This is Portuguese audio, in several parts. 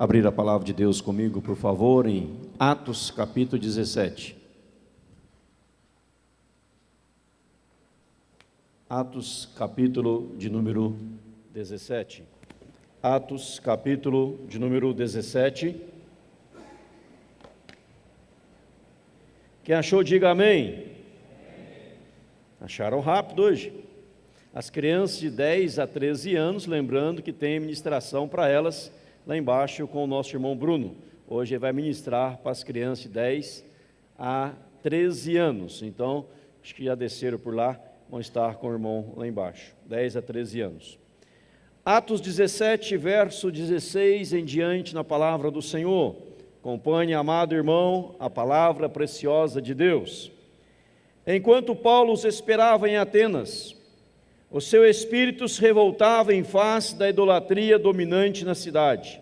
Abrir a palavra de Deus comigo, por favor, em Atos capítulo 17. Atos capítulo de número 17. Atos capítulo de número 17. Quem achou, diga amém. Acharam rápido hoje. As crianças de 10 a 13 anos, lembrando que tem ministração para elas lá embaixo com o nosso irmão Bruno. Hoje ele vai ministrar para as crianças de 10 a 13 anos. Então, acho que já desceram por lá, vão estar com o irmão lá embaixo, 10 a 13 anos. Atos 17, verso 16 em diante, na palavra do Senhor. Acompanhe, amado irmão, a palavra preciosa de Deus. Enquanto Paulo os esperava em Atenas, o seu espírito se revoltava em face da idolatria dominante na cidade.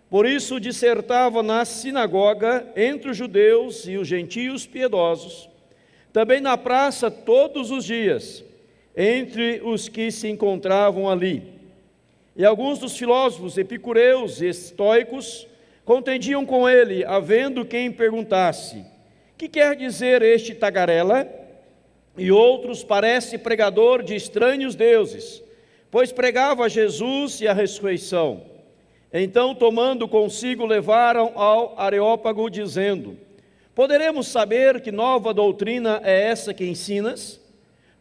Por isso dissertava na sinagoga entre os judeus e os gentios piedosos, também na praça todos os dias, entre os que se encontravam ali. E alguns dos filósofos epicureus e estoicos contendiam com ele, havendo quem perguntasse: que quer dizer este tagarela? E outros, parece pregador de estranhos deuses, pois pregava Jesus e a ressurreição. Então, tomando consigo, levaram ao Areópago, dizendo: poderemos saber que nova doutrina é essa que ensinas?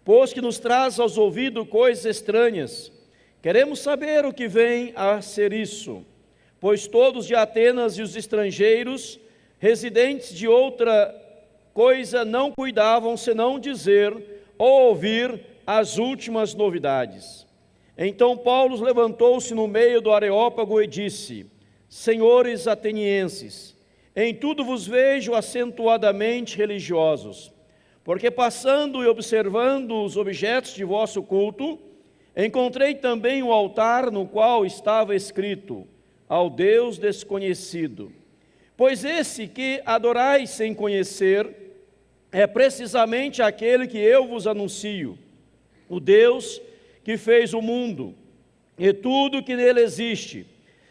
Pois que nos traz aos ouvidos coisas estranhas. Queremos saber o que vem a ser isso. Pois todos de Atenas e os estrangeiros, residentes de outra coisa, não cuidavam senão dizer ou ouvir as últimas novidades. Então Paulo levantou-se no meio do Areópago e disse: senhores atenienses, em tudo vos vejo acentuadamente religiosos, porque passando e observando os objetos de vosso culto, encontrei também um altar no qual estava escrito: ao Deus desconhecido. Pois esse que adorais sem conhecer é precisamente aquele que eu vos anuncio, o Deus que fez o mundo e tudo que nele existe,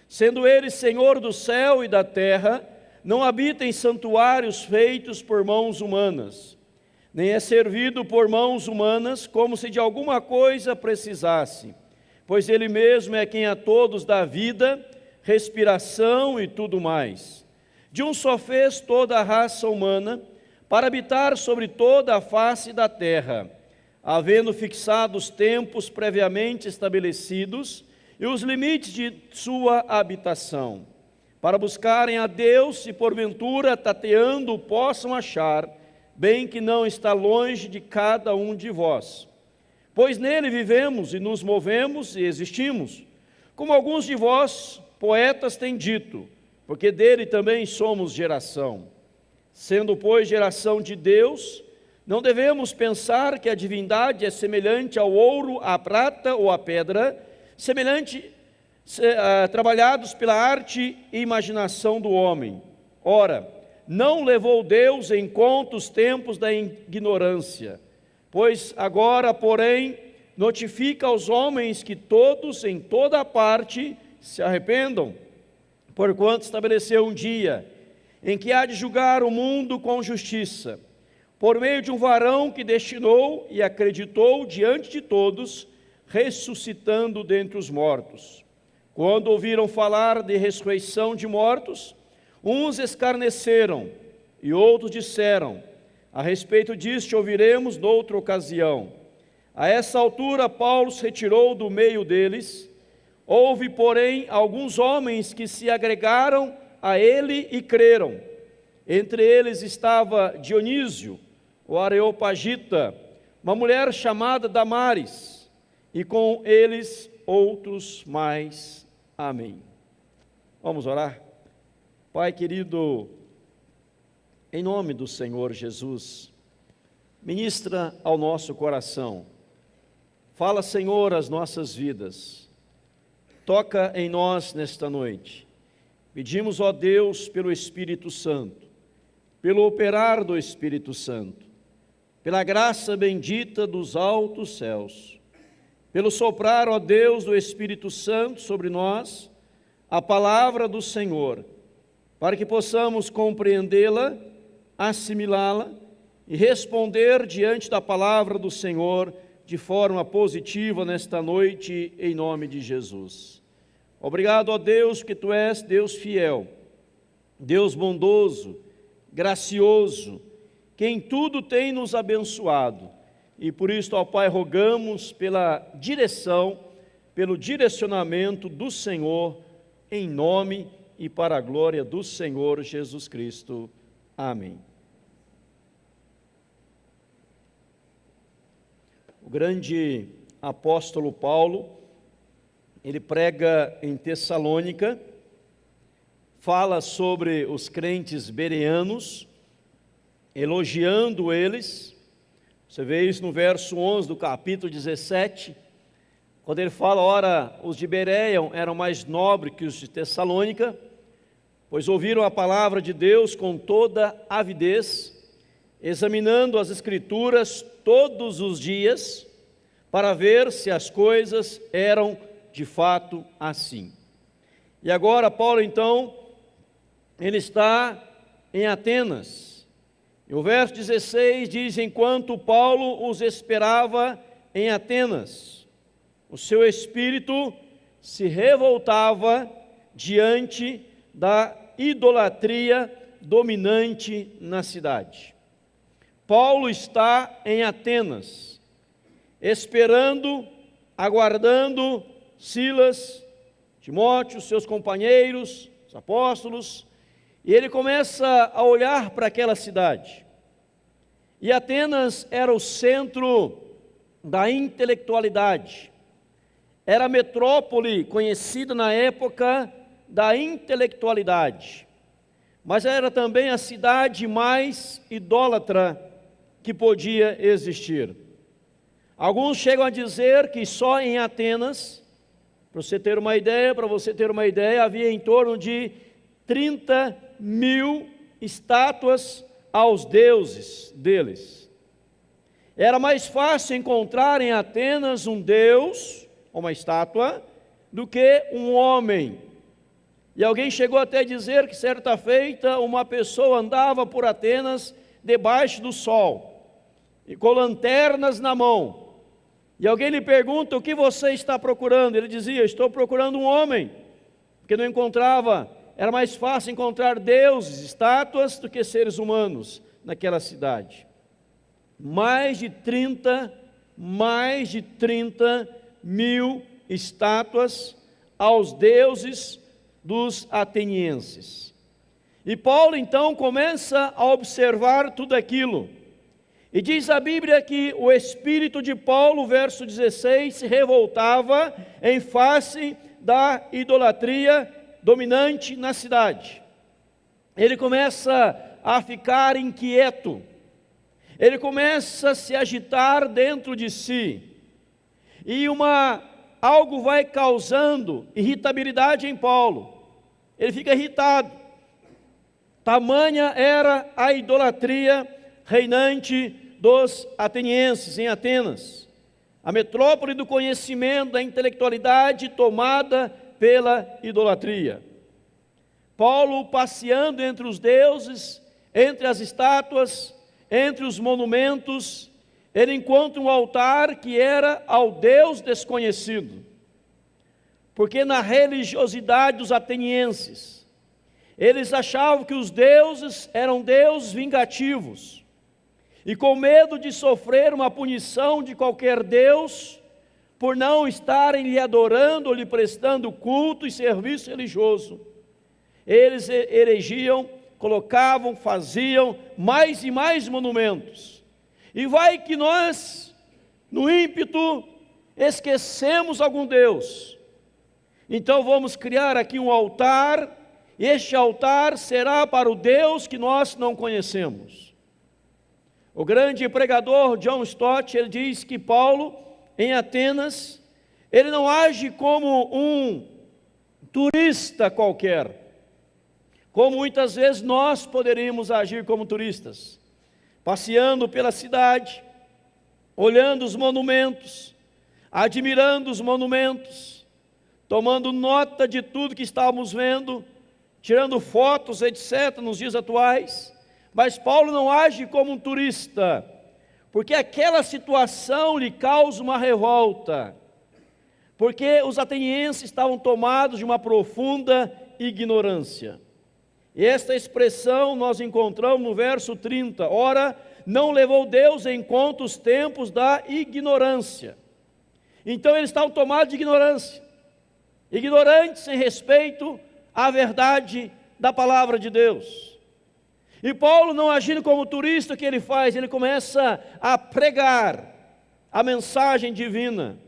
sendo ele Senhor do céu e da terra, não habita em santuários feitos por mãos humanas, nem é servido por mãos humanas como se de alguma coisa precisasse, pois ele mesmo é quem a todos dá vida, respiração e tudo mais. De um só fez toda a raça humana, para habitar sobre toda a face da terra, havendo fixado os tempos previamente estabelecidos e os limites de sua habitação, para buscarem a Deus e porventura tateando possam achar, bem que não está longe de cada um de vós. Pois nele vivemos e nos movemos e existimos, como alguns de vós, poetas, têm dito, porque dele também somos geração. Sendo, pois, geração de Deus, não devemos pensar que a divindade é semelhante ao ouro, à prata ou à pedra, trabalhados pela arte e imaginação do homem. Ora, não levou Deus em conta os tempos da ignorância, pois agora, porém, notifica aos homens que todos, em toda parte, se arrependam, porquanto estabeleceu um dia em que há de julgar o mundo com justiça, por meio de um varão que destinou e acreditou diante de todos, ressuscitando dentre os mortos. Quando ouviram falar de ressurreição de mortos, uns escarneceram e outros disseram: a respeito disto ouviremos noutra ocasião. A essa altura Paulo se retirou do meio deles. Houve, porém, alguns homens que se agregaram a ele e creram. Entre eles estava Dionísio, o Areopagita, uma mulher chamada Damares, e com eles outros mais. Amém. Vamos orar? Pai querido, em nome do Senhor Jesus, ministra ao nosso coração. Fala, Senhor, as nossas vidas. Toca em nós nesta noite. Pedimos, ó Deus, pelo Espírito Santo, pelo operar do Espírito Santo, pela graça bendita dos altos céus, pelo soprar, ó Deus, do Espírito Santo sobre nós, a palavra do Senhor, para que possamos compreendê-la, assimilá-la e responder diante da palavra do Senhor de forma positiva nesta noite, em nome de Jesus. Obrigado, ó Deus, que Tu és Deus fiel, Deus bondoso, gracioso, que em tudo tem nos abençoado. E por isso, ó Pai, rogamos pela direção, pelo direcionamento do Senhor, em nome e para a glória do Senhor Jesus Cristo. Amém. O grande apóstolo Paulo, ele prega em Tessalônica, fala sobre os crentes bereanos, elogiando eles. Você vê isso no verso 11 do capítulo 17, quando ele fala: ora, os de Bereia eram mais nobres que os de Tessalônica, pois ouviram a palavra de Deus com toda avidez, examinando as Escrituras todos os dias, para ver se as coisas eram de fato assim. E agora Paulo, então, ele está em Atenas. E o verso 16 diz: enquanto Paulo os esperava em Atenas, o seu espírito se revoltava diante da idolatria dominante na cidade. Paulo está em Atenas, esperando, aguardando Silas, Timóteo, seus companheiros, os apóstolos, e ele começa a olhar para aquela cidade. E Atenas era o centro da intelectualidade, era a metrópole conhecida na época da intelectualidade, mas era também a cidade mais idólatra que podia existir. Alguns chegam a dizer que só em Atenas, para você ter uma ideia, havia em torno de 30.000 estátuas aos deuses deles. Era mais fácil encontrar em Atenas um deus, uma estátua, do que um homem. E alguém chegou até a dizer que certa feita uma pessoa andava por Atenas debaixo do sol, e com lanternas na mão. E alguém lhe pergunta: o que você está procurando? Ele dizia: estou procurando um homem, porque não encontrava. Era mais fácil encontrar deuses, estátuas, do que seres humanos naquela cidade. Mais de 30.000 estátuas aos deuses dos atenienses. E Paulo então começa a observar tudo aquilo. E diz a Bíblia que o espírito de Paulo, verso 16, se revoltava em face da idolatria dominante na cidade. Ele começa a ficar inquieto, ele começa a se agitar dentro de si, e algo vai causando irritabilidade em Paulo. Ele fica irritado. Tamanha era a idolatria reinante dos atenienses em Atenas, a metrópole do conhecimento, da intelectualidade tomada pela idolatria. Paulo, passeando entre os deuses, entre as estátuas, entre os monumentos, ele encontra um altar que era ao Deus desconhecido, porque na religiosidade dos atenienses, eles achavam que os deuses eram deuses vingativos, e com medo de sofrer uma punição de qualquer deus, por não estarem lhe adorando ou lhe prestando culto e serviço religioso, eles erigiam, colocavam, faziam mais e mais monumentos. E vai que nós, no ímpeto, esquecemos algum Deus. Então vamos criar aqui um altar, e este altar será para o Deus que nós não conhecemos. O grande pregador John Stott, ele diz que Paulo, em Atenas, ele não age como um turista qualquer, como muitas vezes nós poderíamos agir como turistas, passeando pela cidade, olhando os monumentos, admirando os monumentos, tomando nota de tudo que estávamos vendo, tirando fotos, etc., nos dias atuais. Mas Paulo não age como um turista, porque aquela situação lhe causa uma revolta, porque os atenienses estavam tomados de uma profunda ignorância. E esta expressão nós encontramos no verso 30. Ora, não levou Deus em conta os tempos da ignorância. Então eles estavam tomados de ignorância, ignorantes em respeito à verdade da palavra de Deus. E Paulo, não agindo como turista, o que ele faz? Ele começa a pregar a mensagem divina.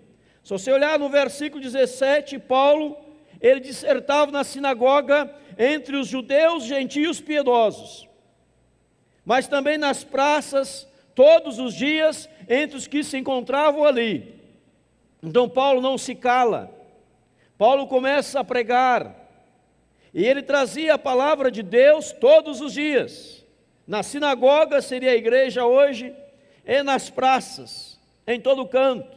Se você olhar no versículo 17, Paulo, ele dissertava na sinagoga entre os judeus, gentios piedosos, mas também nas praças, todos os dias, entre os que se encontravam ali. Então Paulo não se cala, Paulo começa a pregar, e ele trazia a palavra de Deus todos os dias. Na sinagoga, seria a igreja hoje, e nas praças, em todo canto.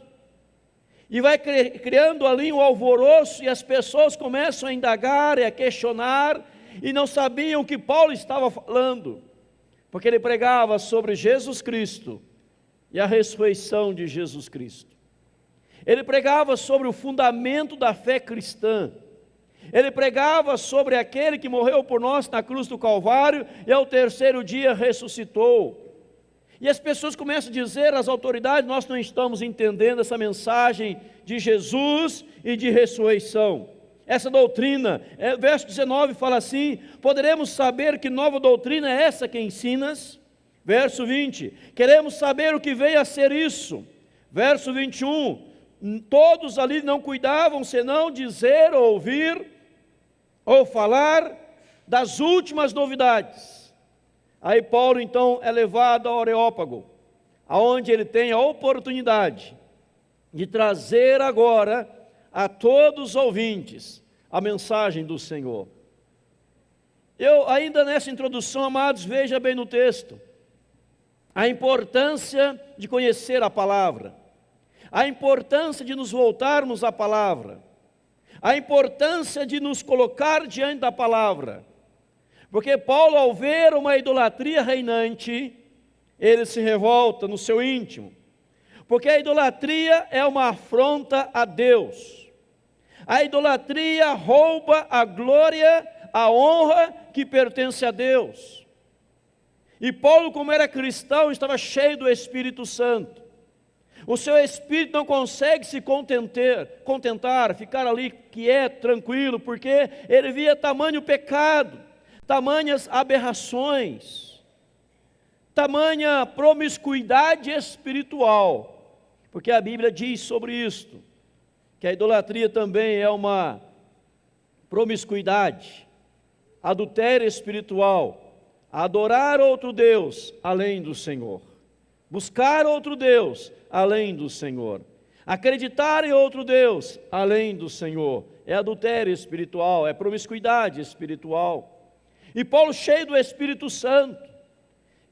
E vai criando ali um alvoroço, e as pessoas começam a indagar e a questionar, e não sabiam o que Paulo estava falando, porque ele pregava sobre Jesus Cristo e a ressurreição de Jesus Cristo. Ele pregava sobre o fundamento da fé cristã. Ele pregava sobre aquele que morreu por nós na cruz do Calvário e ao terceiro dia ressuscitou. E as pessoas começam a dizer às autoridades: nós não estamos entendendo essa mensagem de Jesus e de ressurreição. Essa doutrina, verso 19 fala assim: poderemos saber que nova doutrina é essa que ensinas? Verso 20, queremos saber o que veio a ser isso. Verso 21, todos ali não cuidavam senão dizer, ou ouvir, ou falar das últimas novidades. Aí Paulo então é levado ao Areópago, aonde ele tem a oportunidade de trazer agora a todos os ouvintes a mensagem do Senhor. Eu ainda nessa introdução, amados, veja bem no texto, a importância de conhecer a palavra, a importância de nos voltarmos à palavra, a importância de nos colocar diante da palavra. Porque Paulo, ao ver uma idolatria reinante, ele se revolta no seu íntimo. Porque a idolatria é uma afronta a Deus. A idolatria rouba a glória, a honra que pertence a Deus. E Paulo, como era cristão, estava cheio do Espírito Santo. O seu espírito não consegue se contentar, ficar ali quieto, tranquilo, porque ele via tamanho pecado, tamanhas aberrações, tamanha promiscuidade espiritual, porque a Bíblia diz sobre isto, que a idolatria também é uma promiscuidade, adultério espiritual, adorar outro Deus além do Senhor, buscar outro Deus além do Senhor, acreditar em outro Deus além do Senhor, é adultério espiritual, é promiscuidade espiritual. E Paulo, cheio do Espírito Santo,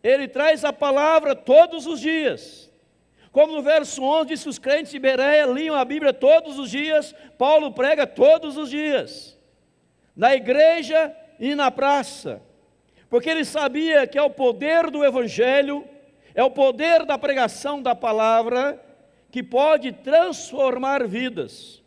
ele traz a palavra todos os dias. Como no verso 11 diz que os crentes de Bereia liam a Bíblia todos os dias, Paulo prega todos os dias, na igreja e na praça, porque ele sabia que é o poder do Evangelho, é o poder da pregação da palavra, que pode transformar vidas,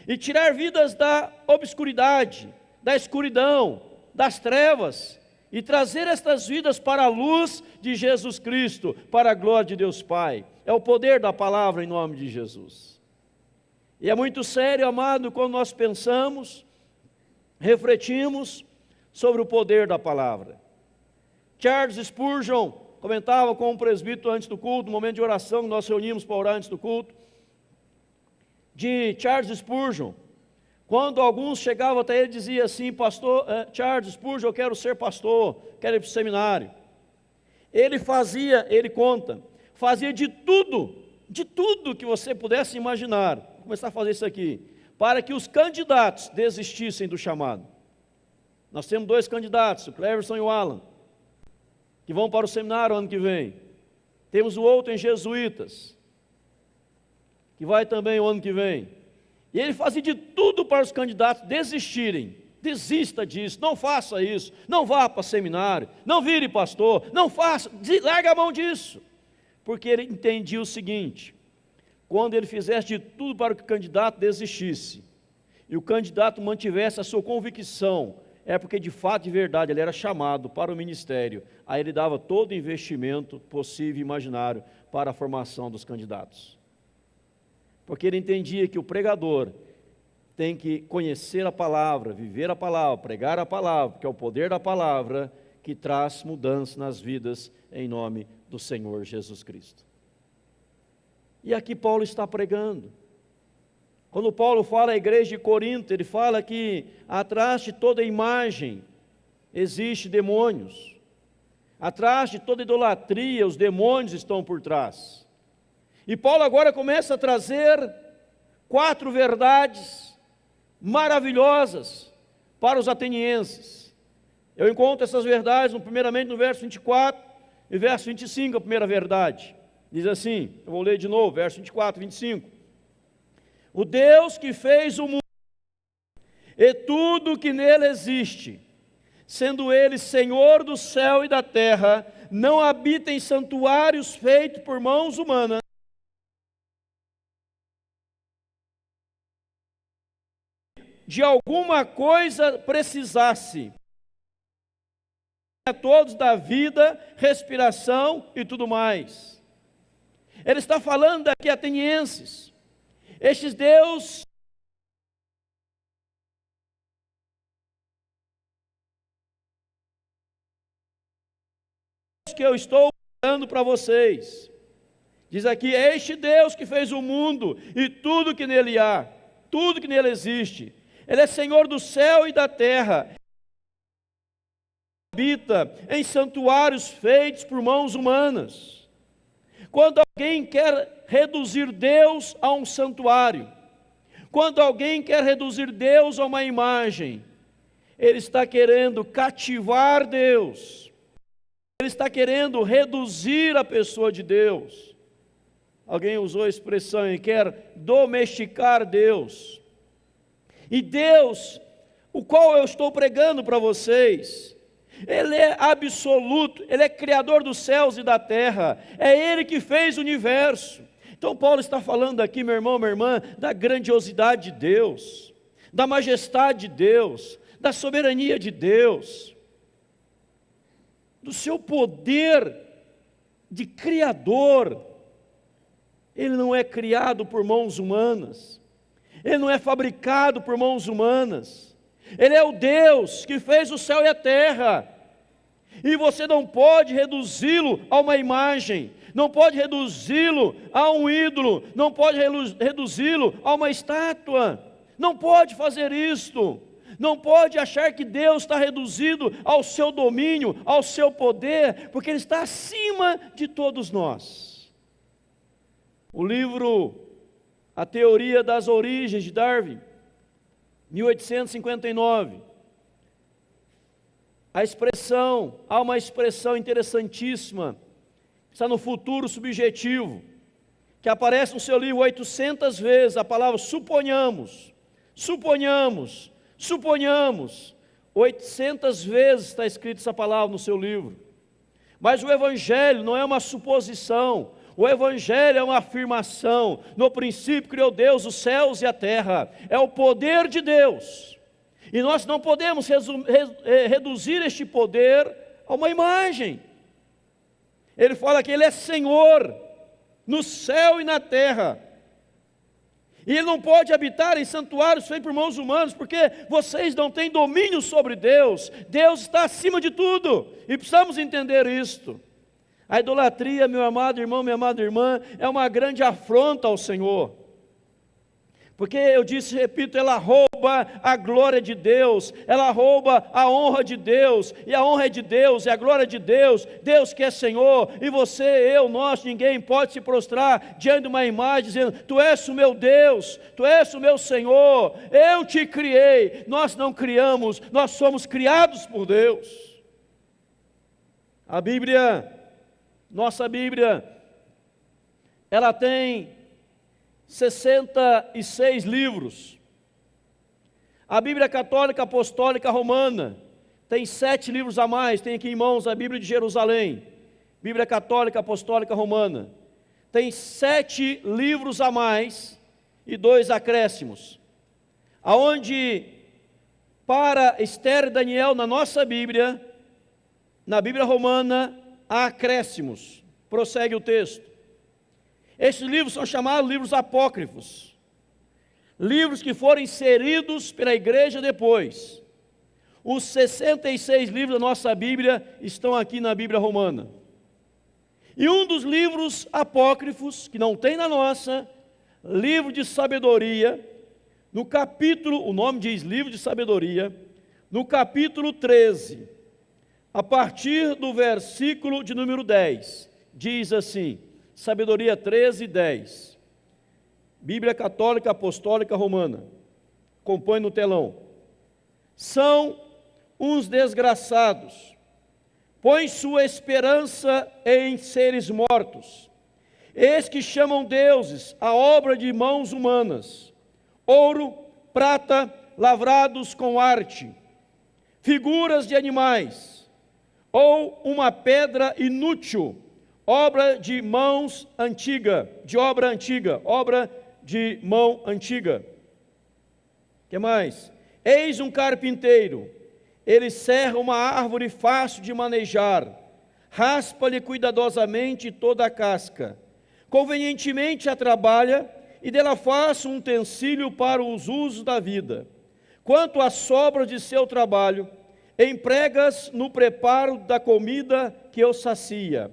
e tirar vidas da obscuridade, da escuridão, das trevas, e trazer estas vidas para a luz de Jesus Cristo, para a glória de Deus Pai. É o poder da palavra em nome de Jesus. E é muito sério, amado, quando nós pensamos, refletimos sobre o poder da palavra. Charles Spurgeon comentava com um presbítero antes do culto, no momento de oração que nós reunimos para orar antes do culto, de Charles Spurgeon. Quando alguns chegavam até ele e diziam assim: pastor Charles Spurgeon, eu quero ser pastor, quero ir para o seminário. Ele conta, fazia de tudo que você pudesse imaginar, vou começar a fazer isso aqui, para que os candidatos desistissem do chamado. Nós temos 2 candidatos, o Cleverson e o Alan, que vão para o seminário ano que vem. Temos o outro em Jesuítas, que vai também o ano que vem. E ele fazia de tudo para os candidatos desistirem. Desista disso, não faça isso, não vá para seminário, não vire pastor, não faça, larga a mão disso. Porque ele entendia o seguinte: quando ele fizesse de tudo para que o candidato desistisse, e o candidato mantivesse a sua convicção, é porque de fato, de verdade, ele era chamado para o ministério. Aí ele dava todo o investimento possível e imaginário para a formação dos candidatos. Porque ele entendia que o pregador tem que conhecer a palavra, viver a palavra, pregar a palavra, porque é o poder da palavra que traz mudança nas vidas em nome do Senhor Jesus Cristo. E aqui Paulo está pregando. Quando Paulo fala à igreja de Corinto, ele fala que atrás de toda imagem existe demônios. Atrás de toda idolatria, os demônios estão por trás. E Paulo agora começa a trazer 4 verdades maravilhosas para os atenienses. Eu encontro essas verdades, primeiramente no verso 24 e verso 25, a primeira verdade. Diz assim, eu vou ler de novo, verso 24 e 25. O Deus que fez o mundo e tudo que nele existe, sendo ele Senhor do céu e da terra, não habita em santuários feitos por mãos humanas, de alguma coisa precisasse, a todos da vida, respiração e tudo mais. Ele está falando aqui atenienses, estes Deus que eu estou falando para vocês, diz aqui, é este Deus que fez o mundo e tudo que nele há, tudo que nele existe. Ele é Senhor do céu e da terra, habita em santuários feitos por mãos humanas. Quando alguém quer reduzir Deus a um santuário, quando alguém quer reduzir Deus a uma imagem, ele está querendo cativar Deus, ele está querendo reduzir a pessoa de Deus. Alguém usou a expressão, ele quer domesticar Deus. E Deus, o qual eu estou pregando para vocês, Ele é absoluto, Ele é Criador dos céus e da terra, é Ele que fez o universo. Então Paulo está falando aqui, meu irmão, minha irmã, da grandiosidade de Deus, da majestade de Deus, da soberania de Deus, do seu poder de Criador. Ele não é criado por mãos humanas, Ele não é fabricado por mãos humanas, Ele é o Deus que fez o céu e a terra, e você não pode reduzi-lo a uma imagem, não pode reduzi-lo a um ídolo, não pode reduzi-lo a uma estátua, não pode fazer isto, não pode achar que Deus está reduzido ao seu domínio, ao seu poder, porque Ele está acima de todos nós. O livro A Teoria das Origens, de Darwin, 1859, há uma expressão interessantíssima, está no Futuro Subjetivo, que aparece no seu livro 800 vezes, a palavra suponhamos, suponhamos, suponhamos, 800 vezes está escrito essa palavra no seu livro. Mas o Evangelho não é uma suposição, o Evangelho é uma afirmação. No princípio criou Deus os céus e a terra, é o poder de Deus, e nós não podemos reduzir este poder a uma imagem. Ele fala que Ele é Senhor no céu e na terra, e Ele não pode habitar em santuários feitos por mãos humanas, porque vocês não têm domínio sobre Deus. Deus está acima de tudo, e precisamos entender isto. A idolatria, meu amado irmão, minha amada irmã, é uma grande afronta ao Senhor, porque eu disse, repito, ela rouba a glória de Deus, ela rouba a honra de Deus, e a honra é de Deus, e a glória é de Deus, Deus que é Senhor, e você, eu, nós, ninguém pode se prostrar diante de uma imagem, dizendo, Tu és o meu Deus, Tu és o meu Senhor, eu te criei. Nós não criamos, nós somos criados por Deus. A Bíblia, nossa Bíblia, ela tem 66 livros. A Bíblia Católica Apostólica Romana tem 7 livros a mais. Tem aqui em mãos a Bíblia de Jerusalém, Bíblia Católica Apostólica Romana. Tem 7 livros a mais e 2 acréscimos. Aonde, para Esther e Daniel, na nossa Bíblia, na Bíblia Romana, há acréscimos. Prossegue o texto. Estes livros são chamados livros apócrifos. Livros que foram inseridos pela igreja depois. Os 66 livros da nossa Bíblia estão aqui na Bíblia Romana. E um dos livros apócrifos, que não tem na nossa, livro de sabedoria, no capítulo, o nome diz livro de sabedoria, no capítulo 13, a partir do versículo de número 10, diz assim, sabedoria 13, 10. Bíblia Católica Apostólica Romana, acompanhe no telão. São uns desgraçados, põem sua esperança em seres mortos, eis que chamam deuses a obra de mãos humanas, ouro, prata, lavrados com arte, figuras de animais, ou uma pedra inútil, obra de mãos antiga, obra de mão antiga. Que mais? Eis um carpinteiro, ele serra uma árvore fácil de manejar, raspa-lhe cuidadosamente toda a casca, convenientemente a trabalha e dela faz um utensílio para os usos da vida. Quanto às sobras de seu trabalho, empregas no preparo da comida que o sacia.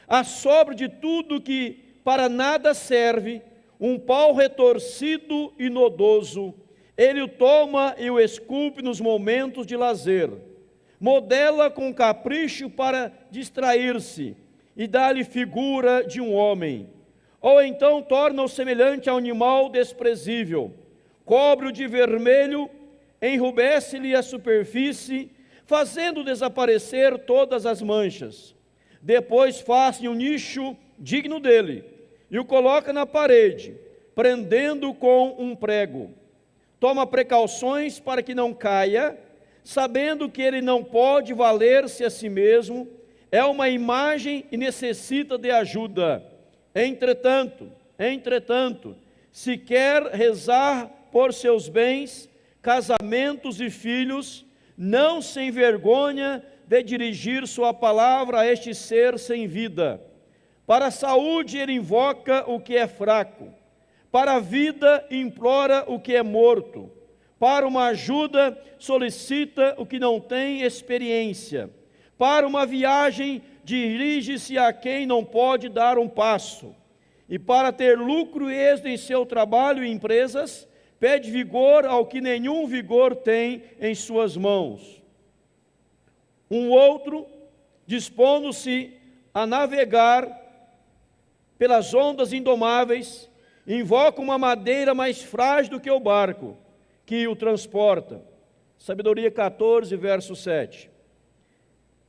A sobra de tudo que para nada serve, um pau retorcido e nodoso, ele o toma e o esculpe nos momentos de lazer, modela com capricho para distrair-se e dá-lhe figura de um homem, ou então torna-o semelhante a um animal desprezível, cobre-o de vermelho, enrubesce-lhe a superfície, fazendo desaparecer todas as manchas. Depois faz-lhe um nicho digno dele, e o coloca na parede, prendendo com um prego. Toma precauções para que não caia, sabendo que ele não pode valer-se a si mesmo, é uma imagem e necessita de ajuda. Entretanto, se quer rezar por seus bens, casamentos e filhos, não se envergonha de dirigir sua palavra a este ser sem vida. Para a saúde ele invoca o que é fraco, para a vida implora o que é morto, para uma ajuda solicita o que não tem experiência, para uma viagem dirige-se a quem não pode dar um passo, e para ter lucro e êxito em seu trabalho e empresas, pede vigor ao que nenhum vigor tem em suas mãos. Um outro, dispondo-se a navegar pelas ondas indomáveis, invoca uma madeira mais frágil do que o barco, que o transporta. Sabedoria 14, verso 7.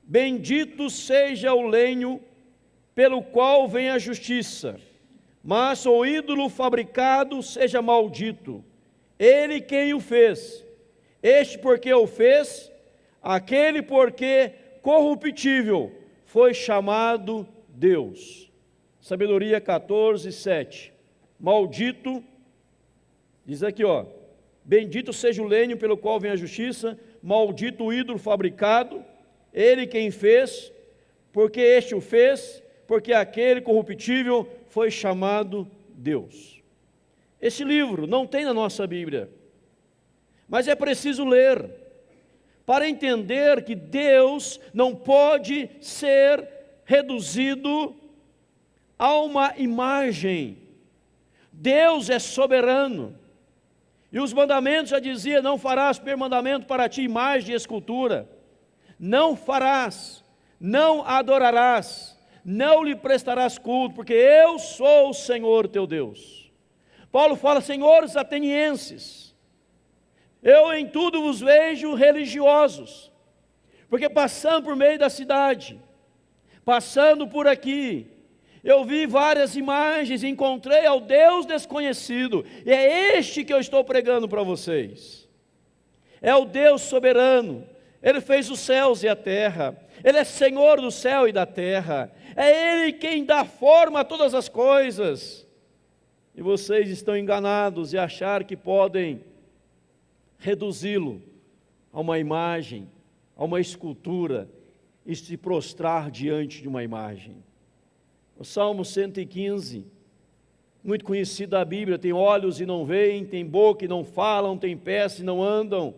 Bendito seja o lenho pelo qual vem a justiça, mas o ídolo fabricado seja maldito. Ele quem o fez, este porque o fez, aquele porque corruptível foi chamado Deus. Sabedoria 14, 7. Maldito, diz aqui, bendito seja o lenho pelo qual vem a justiça, maldito o ídolo fabricado, ele quem fez, porque este o fez, porque aquele corruptível foi chamado Deus. Esse livro não tem na nossa Bíblia, mas é preciso ler, para entender que Deus não pode ser reduzido a uma imagem. Deus é soberano, e os mandamentos já dizia, não farás primeiro mandamento para ti imagem de escultura, não farás, não adorarás, não lhe prestarás culto, porque eu sou o Senhor teu Deus. Paulo fala, senhores atenienses, eu em tudo vos vejo religiosos, porque passando por meio da cidade, passando por aqui, Eu vi várias imagens e encontrei ao Deus desconhecido. E é este que eu estou pregando para vocês. É o Deus soberano. Ele fez os céus e a terra. Ele é Senhor do céu e da terra. É Ele quem dá forma a todas as coisas. E vocês estão enganados e achar que podem reduzi-lo a uma imagem, a uma escultura, e se prostrar diante de uma imagem. O Salmo 115, muito conhecido da Bíblia, tem olhos e não veem, tem boca e não falam, tem pés e não andam.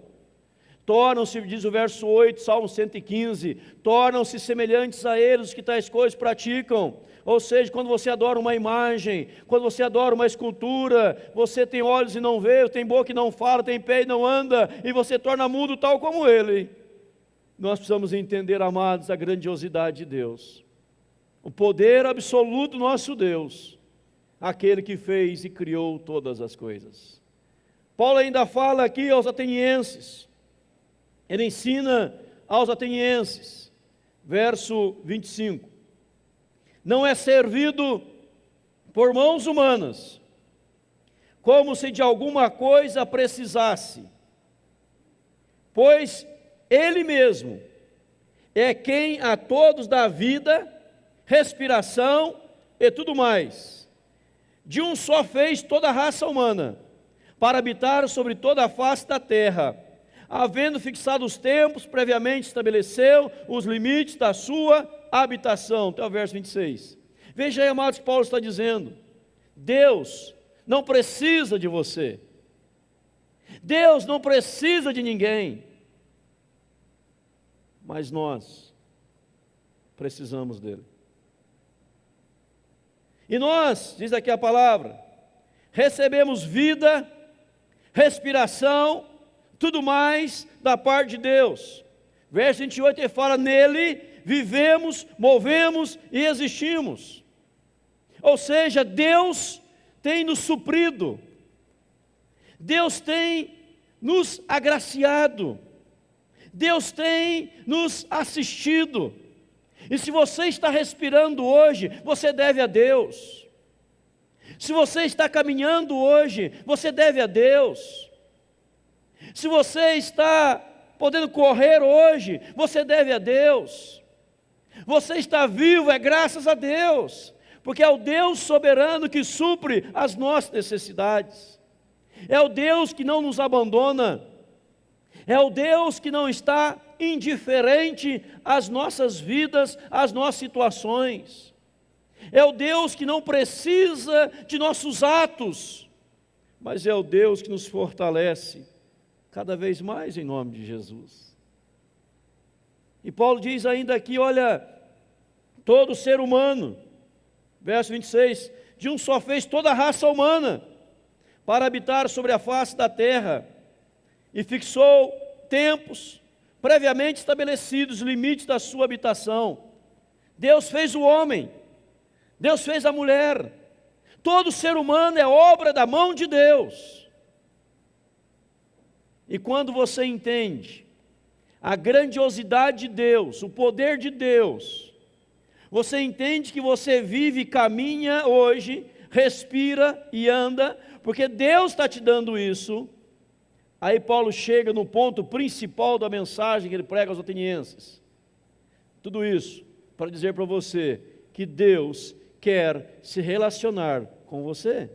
Tornam-se, diz o verso 8, Salmo 115, tornam-se semelhantes a eles que tais coisas praticam. Ou seja, quando você adora uma imagem, quando você adora uma escultura, você tem olhos e não vê, tem boca e não fala, tem pé e não anda, e você torna mudo tal como ele. Nós precisamos entender, amados, a grandiosidade de Deus. O poder absoluto do nosso Deus, aquele que fez e criou todas as coisas. Paulo ainda fala aqui aos atenienses, ele ensina aos atenienses, verso 25, não é servido por mãos humanas, como se de alguma coisa precisasse, pois Ele mesmo é quem a todos dá vida, respiração e tudo mais. De um só fez toda a raça humana, para habitar sobre toda a face da terra, havendo fixado os tempos, previamente estabeleceu os limites da sua habitação. Até o verso 26. Veja aí, amados, que Paulo está dizendo: Deus não precisa de você, Deus não precisa de ninguém, mas nós precisamos dele. E nós, diz aqui a palavra, recebemos vida, respiração, tudo mais da parte de Deus. Verso 28 ele fala: nele vivemos, movemos e existimos. Ou seja, Deus tem nos suprido, Deus tem nos agraciado, Deus tem nos assistido. E se você está respirando hoje, você deve a Deus. Se você está caminhando hoje, você deve a Deus. Se você está podendo correr hoje, você deve a Deus. Você está vivo, é graças a Deus, porque é o Deus soberano que supre as nossas necessidades. É o Deus que não nos abandona. É o Deus que não está indiferente às nossas vidas, às nossas situações. É o Deus que não precisa de nossos atos, mas é o Deus que nos fortalece cada vez mais em nome de Jesus. E Paulo diz ainda aqui, olha, todo ser humano, verso 26, de um só fez toda a raça humana, para habitar sobre a face da terra, e fixou tempos previamente estabelecidos, limites da sua habitação. Deus fez o homem, Deus fez a mulher, todo ser humano é obra da mão de Deus. E quando você entende a grandiosidade de Deus, o poder de Deus, você entende que você vive e caminha hoje, respira e anda, porque Deus está te dando isso. Aí Paulo chega no ponto principal da mensagem que ele prega aos atenienses. Tudo isso para dizer para você que Deus quer se relacionar com você.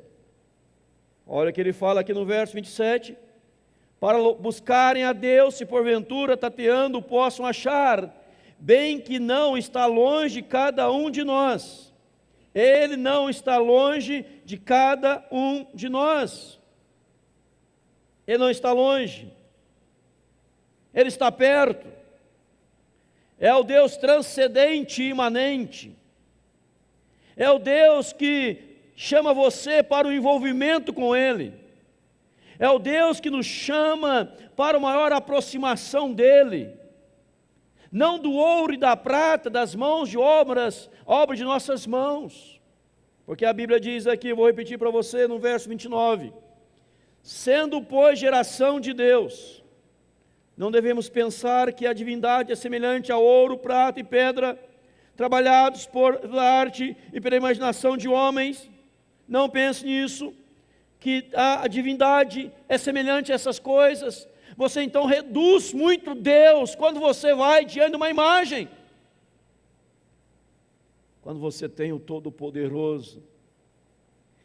Olha o que ele fala aqui no verso 27. Para buscarem a Deus, se porventura tateando possam achar, bem que não está longe cada um de nós. Ele não está longe de cada um de nós. Ele não está longe, Ele está perto. É o Deus transcendente e imanente. É o Deus que chama você para o envolvimento com Ele. É o Deus que nos chama para uma maior aproximação dEle. Não do ouro e da prata, das mãos de obra de nossas mãos. Porque a Bíblia diz aqui, eu vou repetir para você no verso 29. Sendo, pois, geração de Deus, não devemos pensar que a divindade é semelhante a ouro, prata e pedra, trabalhados por arte e pela imaginação de homens. Não pense nisso, que a divindade é semelhante a essas coisas. Você então reduz muito Deus quando você vai diante de uma imagem. Quando você tem o Todo-Poderoso,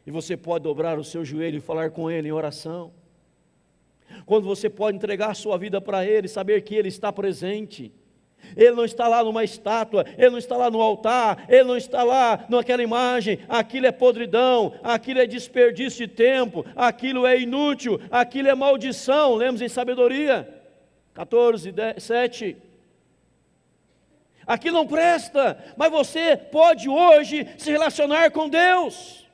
e você pode dobrar o seu joelho e falar com Ele em oração. Quando você pode entregar a sua vida para Ele, saber que Ele está presente. Ele não está lá numa estátua, Ele não está lá no altar, Ele não está lá naquela imagem. Aquilo é podridão, aquilo é desperdício de tempo, aquilo é inútil, aquilo é maldição. Lemos em Sabedoria 14, 7. Aquilo não presta, mas você pode hoje se relacionar com Deus.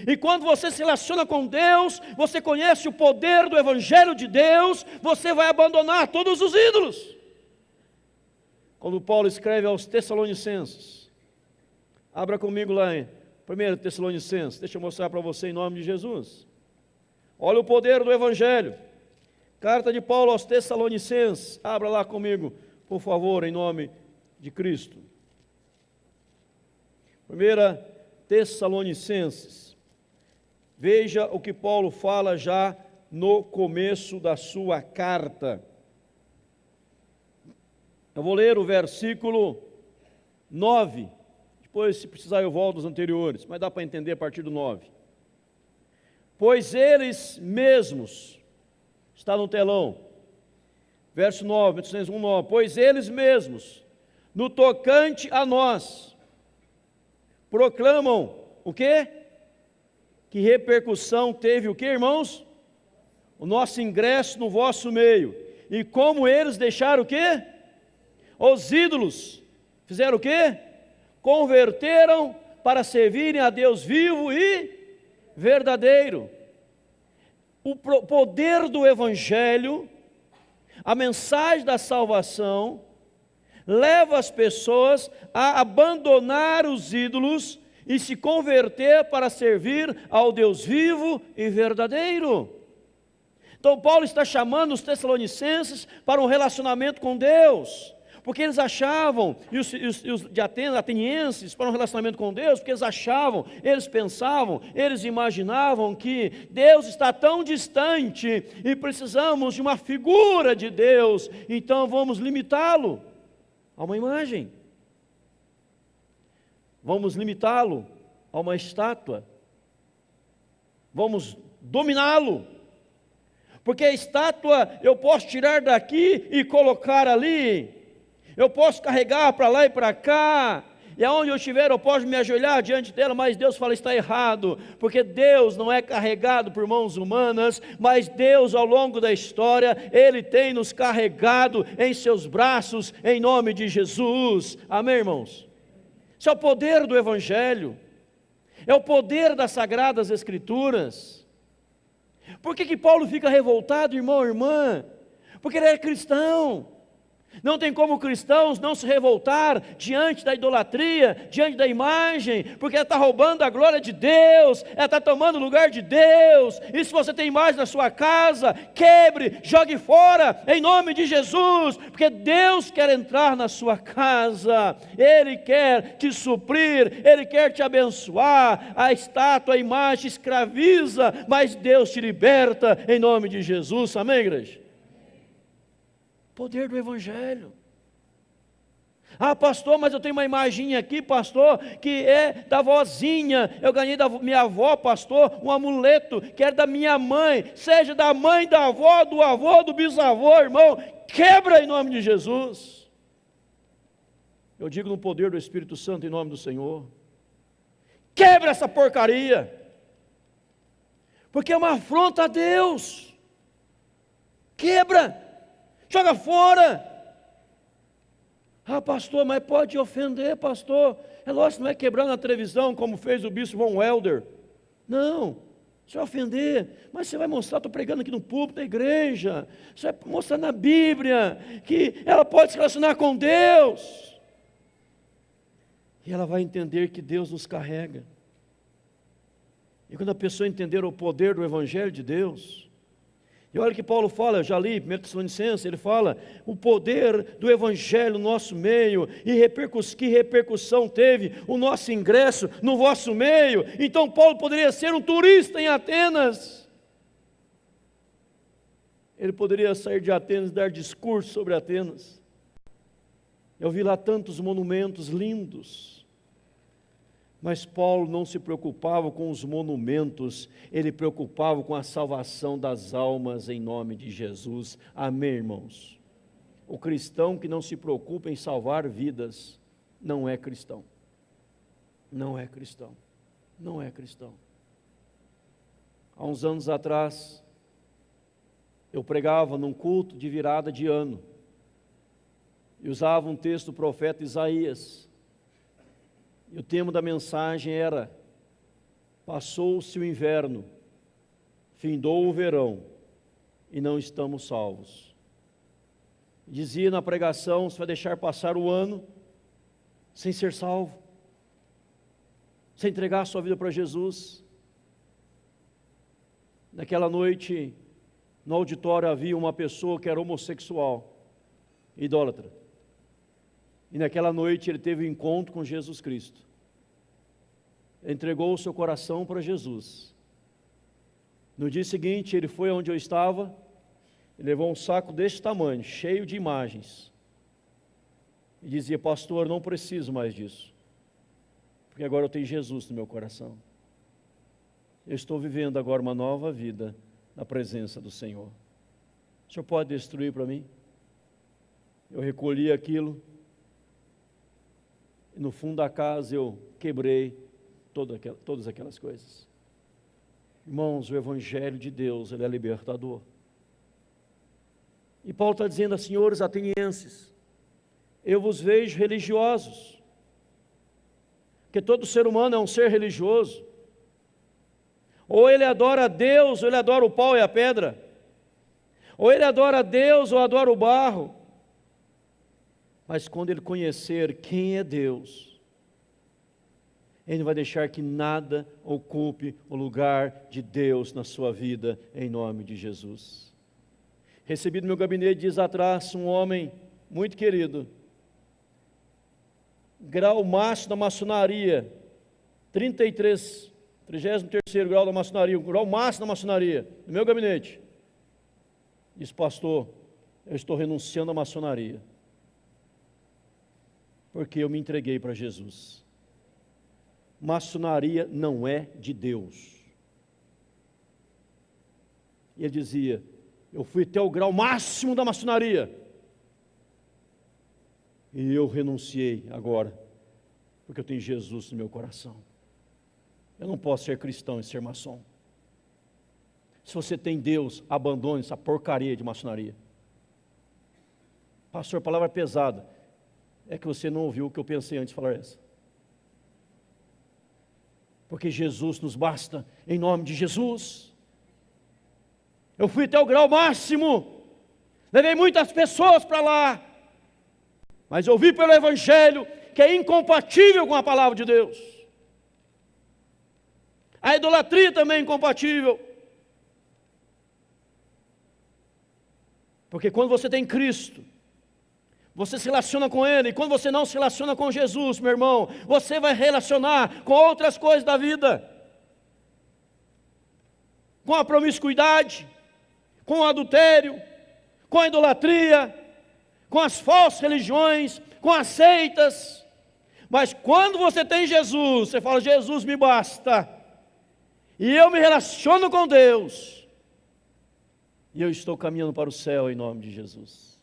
E quando você se relaciona com Deus, você conhece o poder do Evangelho de Deus, você vai abandonar todos os ídolos. Quando Paulo escreve aos Tessalonicenses, abra comigo lá em 1 Tessalonicenses, deixa eu mostrar para você em nome de Jesus. Olha o poder do Evangelho. Carta de Paulo aos Tessalonicenses, abra lá comigo, por favor, em nome de Cristo. 1 Tessalonicenses, veja o que Paulo fala já no começo da sua carta. Eu vou ler o versículo 9, depois se precisar eu volto aos anteriores, mas dá para entender a partir do 9. Pois eles mesmos, está no telão, verso 9, 1:9, pois eles mesmos, no tocante a nós, proclamam o quê? Que repercussão teve o quê, irmãos? O nosso ingresso no vosso meio, e como eles deixaram o quê? Os ídolos fizeram o quê? Converteram para servirem a Deus vivo e verdadeiro. O poder do Evangelho, a mensagem da salvação, leva as pessoas a abandonar os ídolos e se converter para servir ao Deus vivo e verdadeiro. Então Paulo está chamando os Tessalonicenses para um relacionamento com Deus. Porque eles achavam, e os de Atenas, atenienses, para um relacionamento com Deus, porque eles achavam, eles pensavam, eles imaginavam que Deus está tão distante e precisamos de uma figura de Deus, então vamos limitá-lo a uma imagem. Vamos limitá-lo a uma estátua. Vamos dominá-lo. Porque a estátua eu posso tirar daqui e colocar ali. Eu posso carregar para lá e para cá, e aonde eu estiver eu posso me ajoelhar diante dela, mas Deus fala, está errado, porque Deus não é carregado por mãos humanas, mas Deus ao longo da história, Ele tem nos carregado em seus braços, em nome de Jesus, amém, irmãos? Isso é o poder do Evangelho, é o poder das Sagradas Escrituras. Por que Paulo fica revoltado, irmão, irmã? Porque ele é cristão. Não tem como cristãos não se revoltar diante da idolatria, diante da imagem, porque ela está roubando a glória de Deus, ela está tomando o lugar de Deus. E se você tem imagem na sua casa, quebre, jogue fora, em nome de Jesus, porque Deus quer entrar na sua casa, Ele quer te suprir, Ele quer te abençoar. A estátua, a imagem escraviza, mas Deus te liberta, em nome de Jesus, amém, igreja? Poder do Evangelho. Ah, pastor, mas eu tenho uma imagem aqui, pastor, que é da vozinha. Eu ganhei da minha avó, pastor, um amuleto que era da minha mãe. Seja da mãe, da avó, do avô, do bisavô, irmão. Quebra em nome de Jesus. Eu digo no poder do Espírito Santo, em nome do Senhor. Quebra essa porcaria. Porque é uma afronta a Deus. Quebra. Joga fora. Ah, pastor, mas pode ofender, pastor. É lógico, não é quebrando a televisão, como fez o bispo Von Welder. Não, você vai ofender, mas você vai mostrar, estou pregando aqui no púlpito da igreja, você vai mostrar na Bíblia, que ela pode se relacionar com Deus. E ela vai entender que Deus nos carrega. E quando a pessoa entender o poder do Evangelho de Deus, E olha que Paulo fala, eu já li, 1 Tessalonicenses, ele fala, o poder do Evangelho no nosso meio, e que repercussão teve o nosso ingresso no vosso meio. Então Paulo poderia ser um turista em Atenas. Ele poderia sair de Atenas e dar discurso sobre Atenas. Eu vi lá tantos monumentos lindos. Mas Paulo não se preocupava com os monumentos, ele preocupava com a salvação das almas em nome de Jesus. Amém, irmãos? O cristão que não se preocupa em salvar vidas, não é cristão. Não é cristão. Não é cristão. Há uns anos atrás, eu pregava num culto de virada de ano, e usava um texto do profeta Isaías. E o tema da mensagem era: passou-se o inverno, findou o verão, e não estamos salvos. Dizia na pregação: você vai deixar passar o ano sem ser salvo, sem entregar a sua vida para Jesus. Naquela noite, no auditório havia uma pessoa que era homossexual, idólatra. E naquela noite ele teve um encontro com Jesus Cristo. Ele entregou o seu coração para Jesus. No dia seguinte ele foi onde eu estava, e levou um saco deste tamanho, cheio de imagens. E dizia: pastor, não preciso mais disso, porque agora eu tenho Jesus no meu coração. Eu estou vivendo agora uma nova vida na presença do Senhor. O Senhor pode destruir para mim? Eu recolhi aquilo, e no fundo da casa eu quebrei todas aquelas coisas. Irmãos, o Evangelho de Deus, ele é libertador. E Paulo está dizendo a senhores atenienses: eu vos vejo religiosos, porque todo ser humano é um ser religioso. Ou ele adora a Deus, ou ele adora o pau e a pedra. Ou ele adora a Deus, ou adora o barro. Mas quando ele conhecer quem é Deus, ele não vai deixar que nada ocupe o lugar de Deus na sua vida, em nome de Jesus. Recebi no meu gabinete dias atrás um homem muito querido, grau máximo da maçonaria, 33º grau da maçonaria, o grau máximo da maçonaria, no meu gabinete. Disse: pastor, eu estou renunciando à maçonaria, porque eu me entreguei para Jesus. Maçonaria não é de Deus. E ele dizia: eu fui até o grau máximo da maçonaria, e eu renunciei agora, porque eu tenho Jesus no meu coração. Eu não posso ser cristão e ser maçom. Se você tem Deus, abandone essa porcaria de maçonaria. Pastor, palavra pesada. É que você não ouviu o que eu pensei antes de falar essa. Porque Jesus nos basta, em nome de Jesus. Eu fui até o grau máximo, levei muitas pessoas para lá, mas eu vi pelo Evangelho que é incompatível com a palavra de Deus. A idolatria também é incompatível. Porque quando você tem Cristo, você se relaciona com Ele, e quando você não se relaciona com Jesus, meu irmão, você vai relacionar com outras coisas da vida, com a promiscuidade, com o adultério, com a idolatria, com as falsas religiões, com as seitas. Mas quando você tem Jesus, você fala: Jesus me basta, e eu me relaciono com Deus, e eu estou caminhando para o céu em nome de Jesus.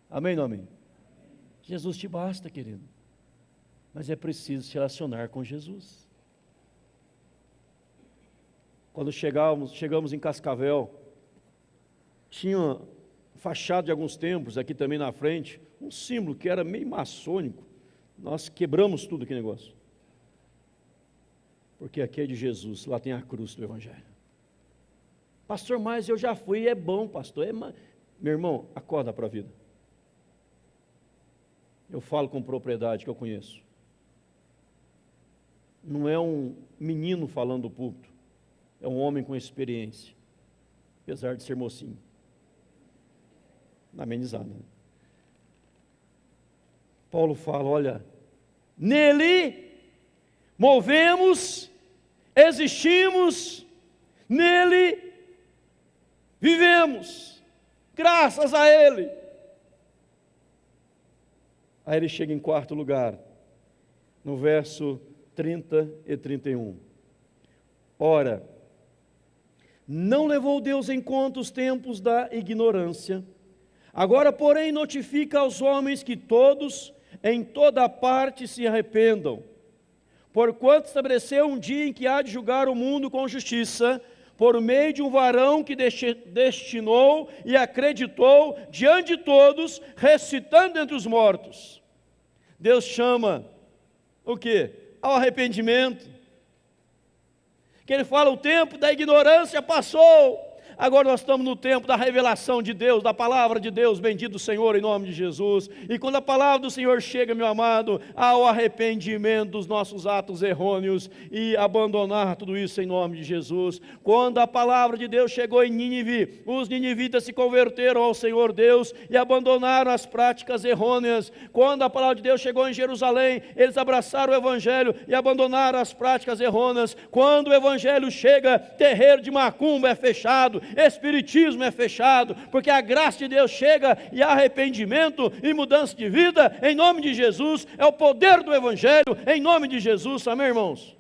Amém ou não amém? Jesus te basta, querido, mas é preciso se relacionar com Jesus. Quando chegamos em Cascavel, tinha fachada de alguns templos aqui também na frente, um símbolo que era meio maçônico. Nós quebramos tudo aquele negócio, porque aqui é de Jesus, lá tem a cruz do Evangelho. Pastor, mas eu já fui, é bom, pastor. Meu irmão, acorda para a vida. Eu falo com propriedade, que eu conheço. Não é um menino falando do púlpito, é um homem com experiência. apesar de ser mocinho. Na amenizada, né? Paulo fala, olha, nele movemos, existimos, nele vivemos, graças a ele. Aí ele chega em quarto lugar, no verso 30 e 31. Ora, não levou Deus em conta os tempos da ignorância, agora, porém, notifica aos homens que todos, em toda parte, se arrependam, porquanto estabeleceu um dia em que há de julgar o mundo com justiça, por meio de um varão que destinou e acreditou diante de todos, ressuscitando entre os mortos. Deus chama o quê? Ao arrependimento. Que ele fala, o tempo da ignorância passou, agora nós estamos no tempo da revelação de Deus, da palavra de Deus, bendito o Senhor em nome de Jesus. E quando a palavra do Senhor chega, meu amado, ao arrependimento dos nossos atos errôneos e abandonar tudo isso em nome de Jesus. Quando a palavra de Deus chegou em Nínive, os ninivitas se converteram ao Senhor Deus e abandonaram as práticas errôneas. Quando a palavra de Deus chegou em Jerusalém, eles abraçaram o Evangelho e abandonaram as práticas errôneas. Quando o Evangelho chega, terreiro de macumba é fechado, espiritismo é fechado, porque a graça de Deus chega e há arrependimento e mudança de vida, em nome de Jesus, é o poder do Evangelho, em nome de Jesus, amém, irmãos?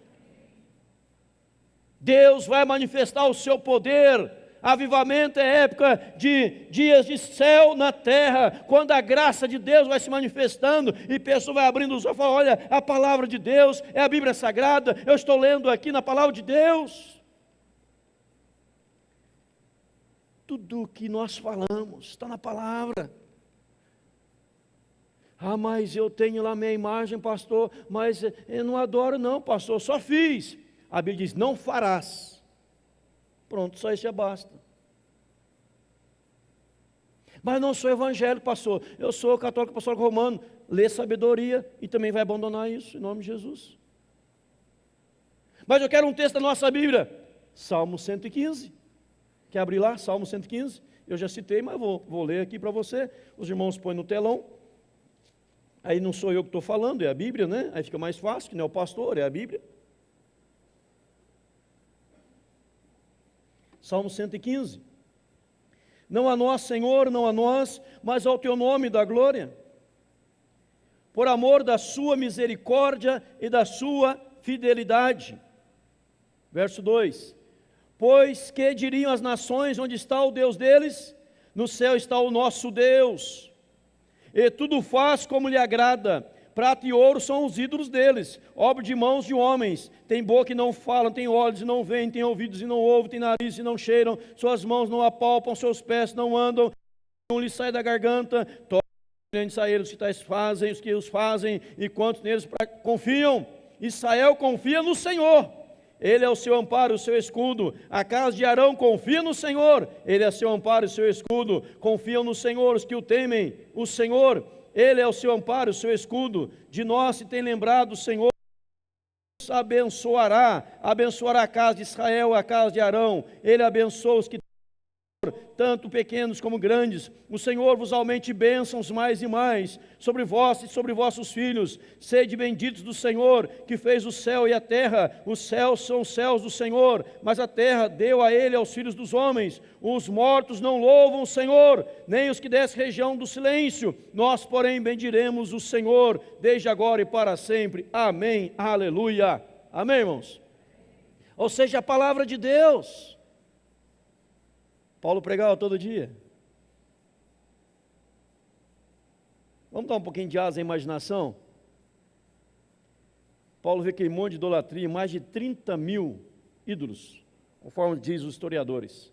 Deus vai manifestar o seu poder. Avivamento é época de dias de céu na terra, quando a graça de Deus vai se manifestando e a pessoa vai abrindo os olhos e fala, olha, a palavra de Deus, é a Bíblia Sagrada, eu estou lendo aqui na palavra de Deus. Tudo que nós falamos está na palavra. Ah, mas eu tenho lá minha imagem, pastor, mas eu não adoro não, pastor, só fiz. A Bíblia diz, não farás. Pronto, só isso já basta. Mas não sou evangélico, pastor, eu sou católico, apostólico romano. Lê sabedoria e também vai abandonar isso, em nome de Jesus. Mas eu quero um texto da nossa Bíblia, Salmo 115. Quer abrir lá, Salmo 115? Eu já citei, mas vou ler aqui para você. Os irmãos põem no telão. Aí não sou eu que estou falando, é a Bíblia, né? Aí fica mais fácil, que não é o pastor, é a Bíblia. Salmo 115. Não a nós, Senhor, não a nós, mas ao teu nome da glória, por amor da sua misericórdia e da sua fidelidade. Verso 2. Pois que diriam as nações, onde está o Deus deles? No céu está o nosso Deus. E tudo faz como lhe agrada. Prata e ouro são os ídolos deles, obra de mãos de homens. Tem boca e não falam, tem olhos e não veem, tem ouvidos e não ouvem, tem nariz e não cheiram, suas mãos não apalpam, seus pés não andam, não lhes sai da garganta, tocam sair os que tais fazem, os que os fazem, e quantos neles confiam. Israel confia no Senhor. Ele é o seu amparo, o seu escudo. A casa de Arão confia no Senhor. Ele é seu amparo e seu escudo. Confiam no Senhor os que o temem. O Senhor, Ele é o seu amparo, o seu escudo. De nós se tem lembrado o Senhor. Abençoará a casa de Israel, a casa de Arão. Ele abençoa os que tanto pequenos como grandes. O Senhor vos aumente bênçãos mais e mais, sobre vós e sobre vossos filhos. Sede benditos do Senhor, que fez o céu e a terra. Os céus são os céus do Senhor, mas a terra deu a ele aos filhos dos homens. Os mortos não louvam o Senhor, nem os que descem região do silêncio. Nós, porém, bendiremos o Senhor, desde agora e para sempre. Amém, aleluia. Amém, irmãos? Ou seja, a palavra de Deus. Paulo pregava todo dia. Vamos dar um pouquinho de asa à imaginação? Paulo vê aquele monte de idolatria, mais de 30 mil ídolos, conforme diz os historiadores.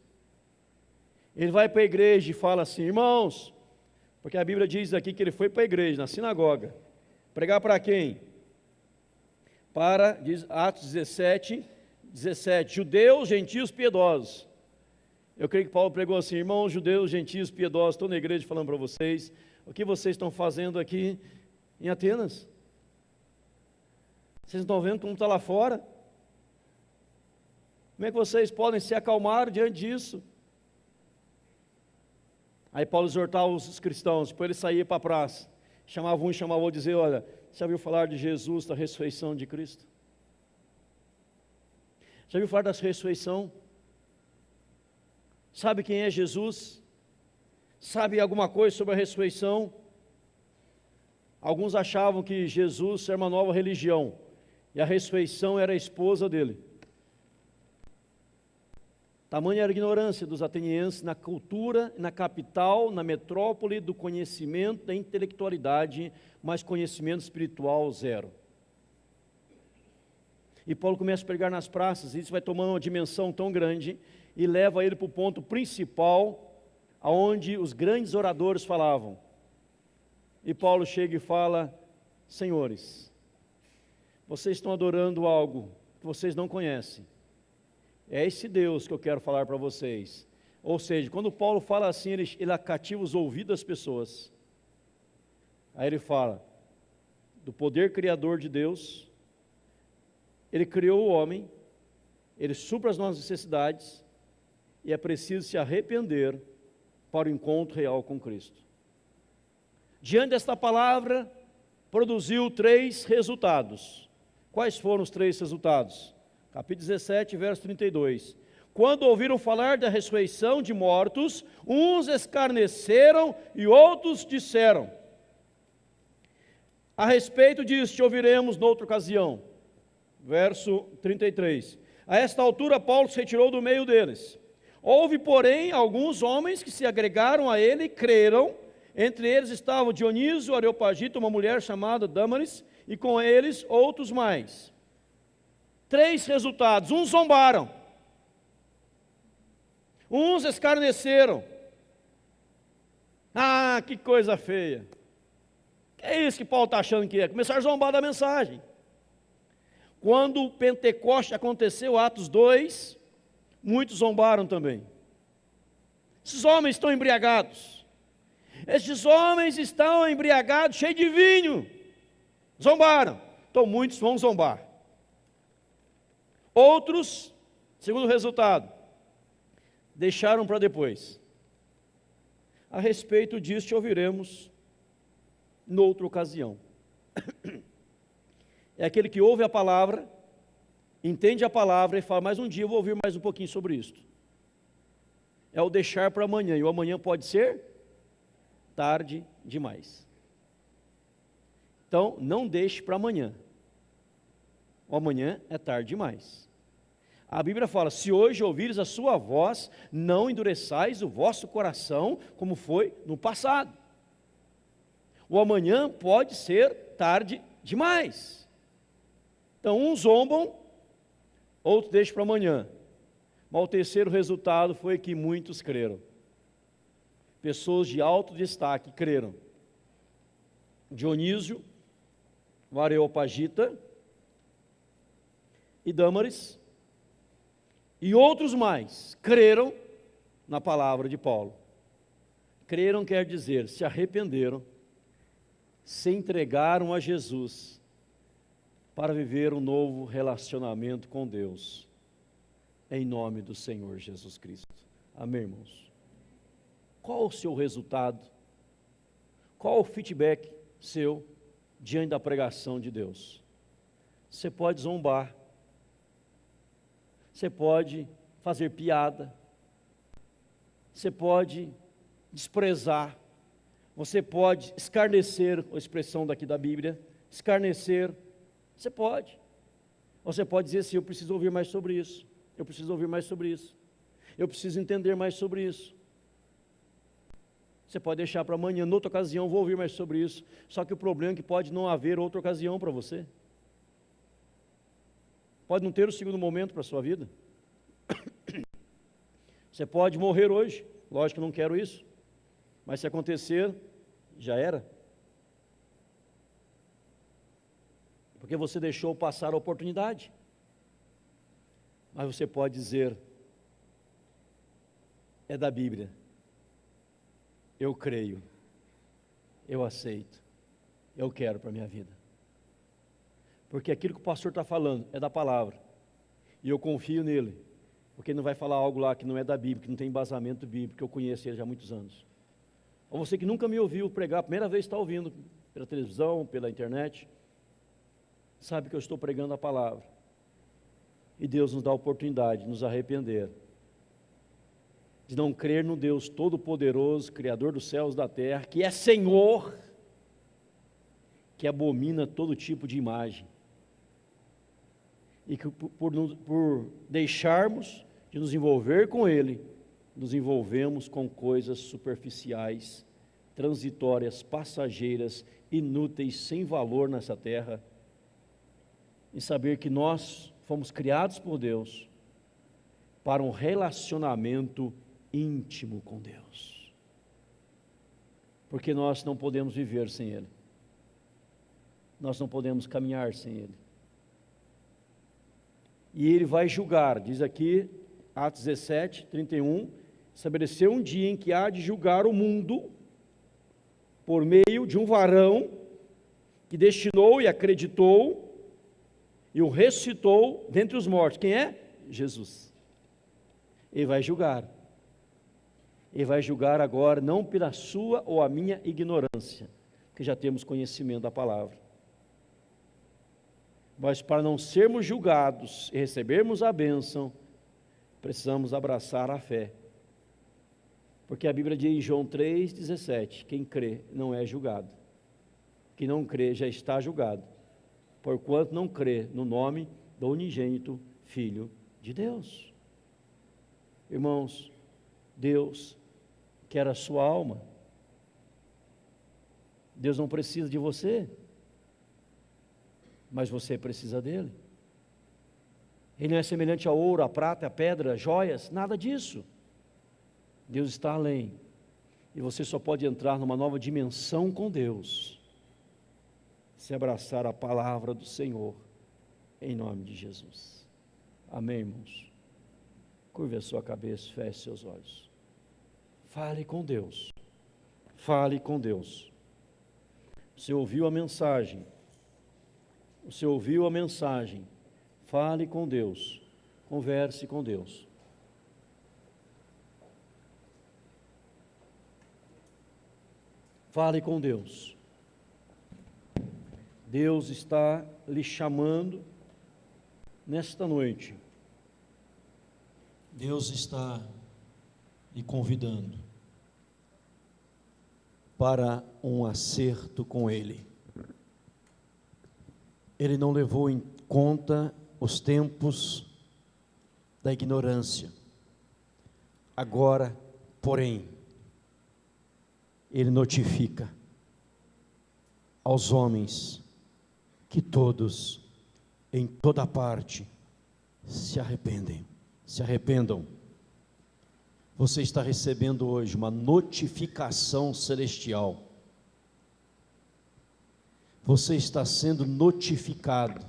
Ele vai para a igreja e fala assim, irmãos, porque a Bíblia diz aqui que ele foi para a igreja, na sinagoga, pregar para quem? Para, diz Atos 17, judeus, gentios, piedosos. Eu creio que Paulo pregou assim, irmãos judeus, gentios, piedosos, estou na igreja falando para vocês, o que vocês estão fazendo aqui em Atenas? Vocês estão vendo como está lá fora? Como é que vocês podem se acalmar diante disso? Aí Paulo exortava os cristãos, depois ele saía para a praça, chamava um e chamava o outro, dizia: olha, já ouviu falar de Jesus, da ressurreição de Cristo? Já ouviu falar da ressurreição? Sabe quem é Jesus? Sabe alguma coisa sobre a ressurreição? Alguns achavam que Jesus era uma nova religião, e a ressurreição era a esposa dele. Tamanha era a ignorância dos atenienses na cultura, na capital, na metrópole do conhecimento, da intelectualidade, mas conhecimento espiritual zero. E Paulo começa a pregar nas praças, e isso vai tomando uma dimensão tão grande, e leva ele para o ponto principal, aonde os grandes oradores falavam. E Paulo chega e fala: senhores, vocês estão adorando algo que vocês não conhecem. É esse Deus que eu quero falar para vocês. Ou seja, quando Paulo fala assim, ele cativa os ouvidos das pessoas. Aí ele fala do poder criador de Deus. Ele criou o homem, ele supra as nossas necessidades, e é preciso se arrepender para o encontro real com Cristo. Diante desta palavra, produziu 3 resultados. Quais foram os 3 resultados? Capítulo 17, verso 32. Quando ouviram falar da ressurreição de mortos, uns escarneceram e outros disseram. A respeito disso, te ouviremos noutra ocasião. Verso 33. A esta altura, Paulo se retirou do meio deles. Houve, porém, alguns homens que se agregaram a ele e creram. Entre eles estavam Dionísio, Areopagita, uma mulher chamada Dâmaris, e com eles outros mais. 3 resultados: uns zombaram, uns escarneceram. Ah, que coisa feia! Que é isso que Paulo está achando que é? Começaram a zombar da mensagem. Quando o Pentecoste aconteceu, Atos 2, muitos zombaram também. Esses homens estão embriagados. Esses homens estão embriagados, cheios de vinho. Zombaram. Então muitos vão zombar. Outros, segundo o resultado, deixaram para depois. A respeito disso te ouviremos noutra ocasião. É aquele que ouve a palavra, entende a palavra e fala: mais um dia eu vou ouvir mais um pouquinho sobre isso. É o deixar para amanhã, e o amanhã pode ser tarde demais. Então, não deixe para amanhã. O amanhã é tarde demais. A Bíblia fala: se hoje ouvires a sua voz, não endureçais o vosso coração, como foi no passado. O amanhã pode ser tarde demais. Então, uns zombam, outros deixam para amanhã. Mas o terceiro resultado foi que muitos creram. Pessoas de alto destaque creram. Dionísio, o Areopagita e Dâmaris, e outros mais, creram na palavra de Paulo. Creram quer dizer, se arrependeram, se entregaram a Jesus para viver um novo relacionamento com Deus, em nome do Senhor Jesus Cristo. Amém, irmãos? Qual o seu resultado? Qual o feedback seu diante da pregação de Deus? Você pode zombar, você pode fazer piada, você pode desprezar, você pode escarnecer, a expressão daqui da Bíblia, escarnecer, você pode. Você pode dizer assim: eu preciso ouvir mais sobre isso, eu preciso ouvir mais sobre isso, eu preciso entender mais sobre isso. Você pode deixar para amanhã, noutra ocasião, vou ouvir mais sobre isso. Só que o problema é que pode não haver outra ocasião para você. Pode não ter o segundo momento para a sua vida. Você pode morrer hoje, lógico que eu não quero isso, mas se acontecer, já era. Porque você deixou passar a oportunidade. Mas você pode dizer: é da Bíblia, eu creio, eu aceito, eu quero para a minha vida. Porque aquilo que o pastor está falando é da palavra, e eu confio nele, porque ele não vai falar algo lá que não é da Bíblia, que não tem embasamento bíblico, que eu conheço ele já há muitos anos. ou você que nunca me ouviu pregar, a primeira vez está ouvindo pela televisão, pela internet, sabe que eu estou pregando a palavra. E Deus nos dá a oportunidade de nos arrepender, de não crer no Deus Todo-Poderoso, Criador dos céus e da terra, que é Senhor, que abomina todo tipo de imagem, e que por deixarmos de nos envolver com Ele, nos envolvemos com coisas superficiais, transitórias, passageiras, inúteis, sem valor nessa terra, e saber que nós fomos criados por Deus para um relacionamento íntimo com Deus, porque nós não podemos viver sem Ele, nós não podemos caminhar sem Ele, e Ele vai julgar, diz aqui, Atos 17, 31, estabeleceu um dia em que há de julgar o mundo, por meio de um varão, que destinou e acreditou, e o ressuscitou dentre os mortos. Quem é? Jesus. Ele vai julgar. Ele vai julgar agora, não pela sua ou a minha ignorância, porque já temos conhecimento da palavra, mas para não sermos julgados e recebermos a bênção, precisamos abraçar a fé, porque a Bíblia diz em João 3,17, quem crê não é julgado, quem não crê já está julgado, porquanto não crê no nome do unigênito Filho de Deus. Irmãos, Deus quer a sua alma, Deus não precisa de você, mas você precisa dele. Ele não é semelhante ao ouro, à prata, à pedra, joias, nada disso. Deus está além, e você só pode entrar numa nova dimensão com Deus, se abraçar a palavra do Senhor, em nome de Jesus. Amém, irmãos? Curve a sua cabeça, feche seus olhos. Fale com Deus. Fale com Deus. Você ouviu a mensagem. Você ouviu a mensagem. Fale com Deus. Converse com Deus. Fale com Deus. Deus está lhe chamando nesta noite. Deus está lhe convidando para um acerto com Ele. Ele não levou em conta os tempos da ignorância. Agora, porém, Ele notifica aos homens que todos, em toda parte, se arrependam. Você está recebendo hoje uma notificação celestial. Você está sendo notificado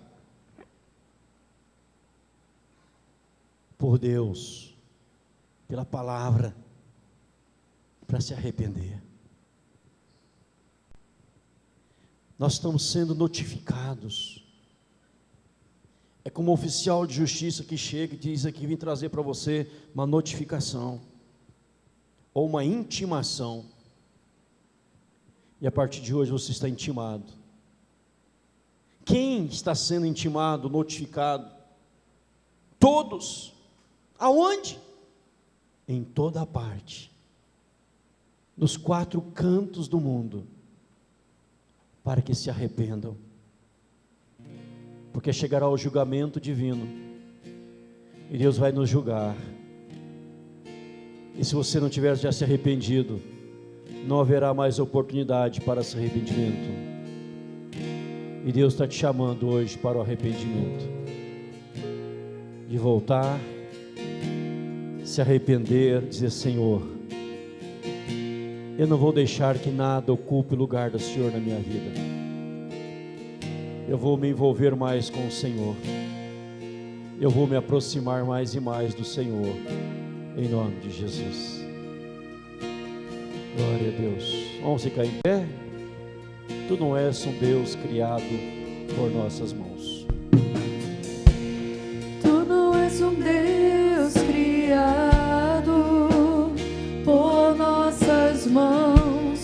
por Deus, pela palavra, para se arrepender. Nós estamos sendo notificados. É como um oficial de justiça que chega e diz aqui, vim trazer para você uma notificação, ou uma intimação, e a partir de hoje você está intimado. Quem está sendo intimado, notificado? Todos. Aonde? Em toda parte, nos 4 cantos do mundo, para que se arrependam, porque chegará o julgamento divino, e Deus vai nos julgar, e se você não tiver já se arrependido, não haverá mais oportunidade para esse arrependimento, e Deus está te chamando hoje para o arrependimento, de voltar, se arrepender, dizer: Senhor, eu não vou deixar que nada ocupe o lugar do Senhor na minha vida. Eu vou me envolver mais com o Senhor. Eu vou me aproximar mais e mais do Senhor, em nome de Jesus. Glória a Deus. Vamos ficar em pé? Tu não és um Deus criado por nossas mãos. Tu não és um Deus criado por nossas mãos.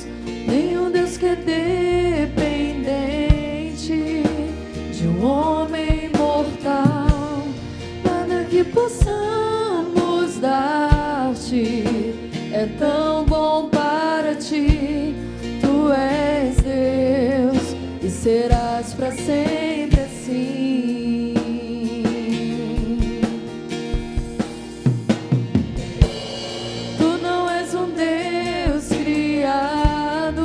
dependente de um homem mortal, nada que possamos dar-te é tão bom para ti. Tu és Deus e serás para sempre assim. Tu não és um Deus criado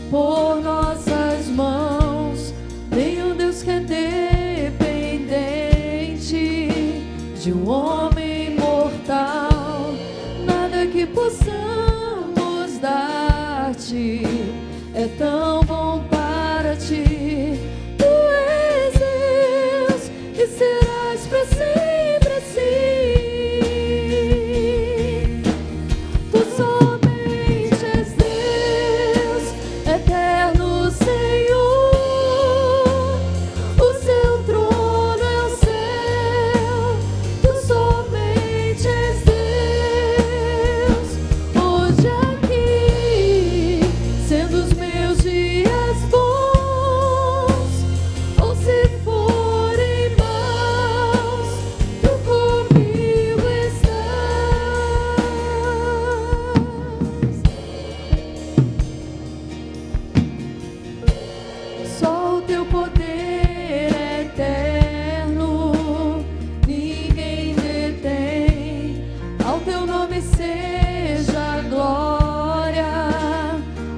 por nossas mãos, nem um Deus que é dependente de um homem mortal. Nada que possamos dar-te é tão bom para ti. Tu és Deus e serás para sempre assim. Tu somente és Deus, eterno Senhor. O seu trono é o céu. Tu somente és Deus. Hoje aqui, sendo os meus dias bons, ou se forem maus, tu comigo estás. Só o teu poder é eterno, ninguém detém. Ao teu nome seja a glória,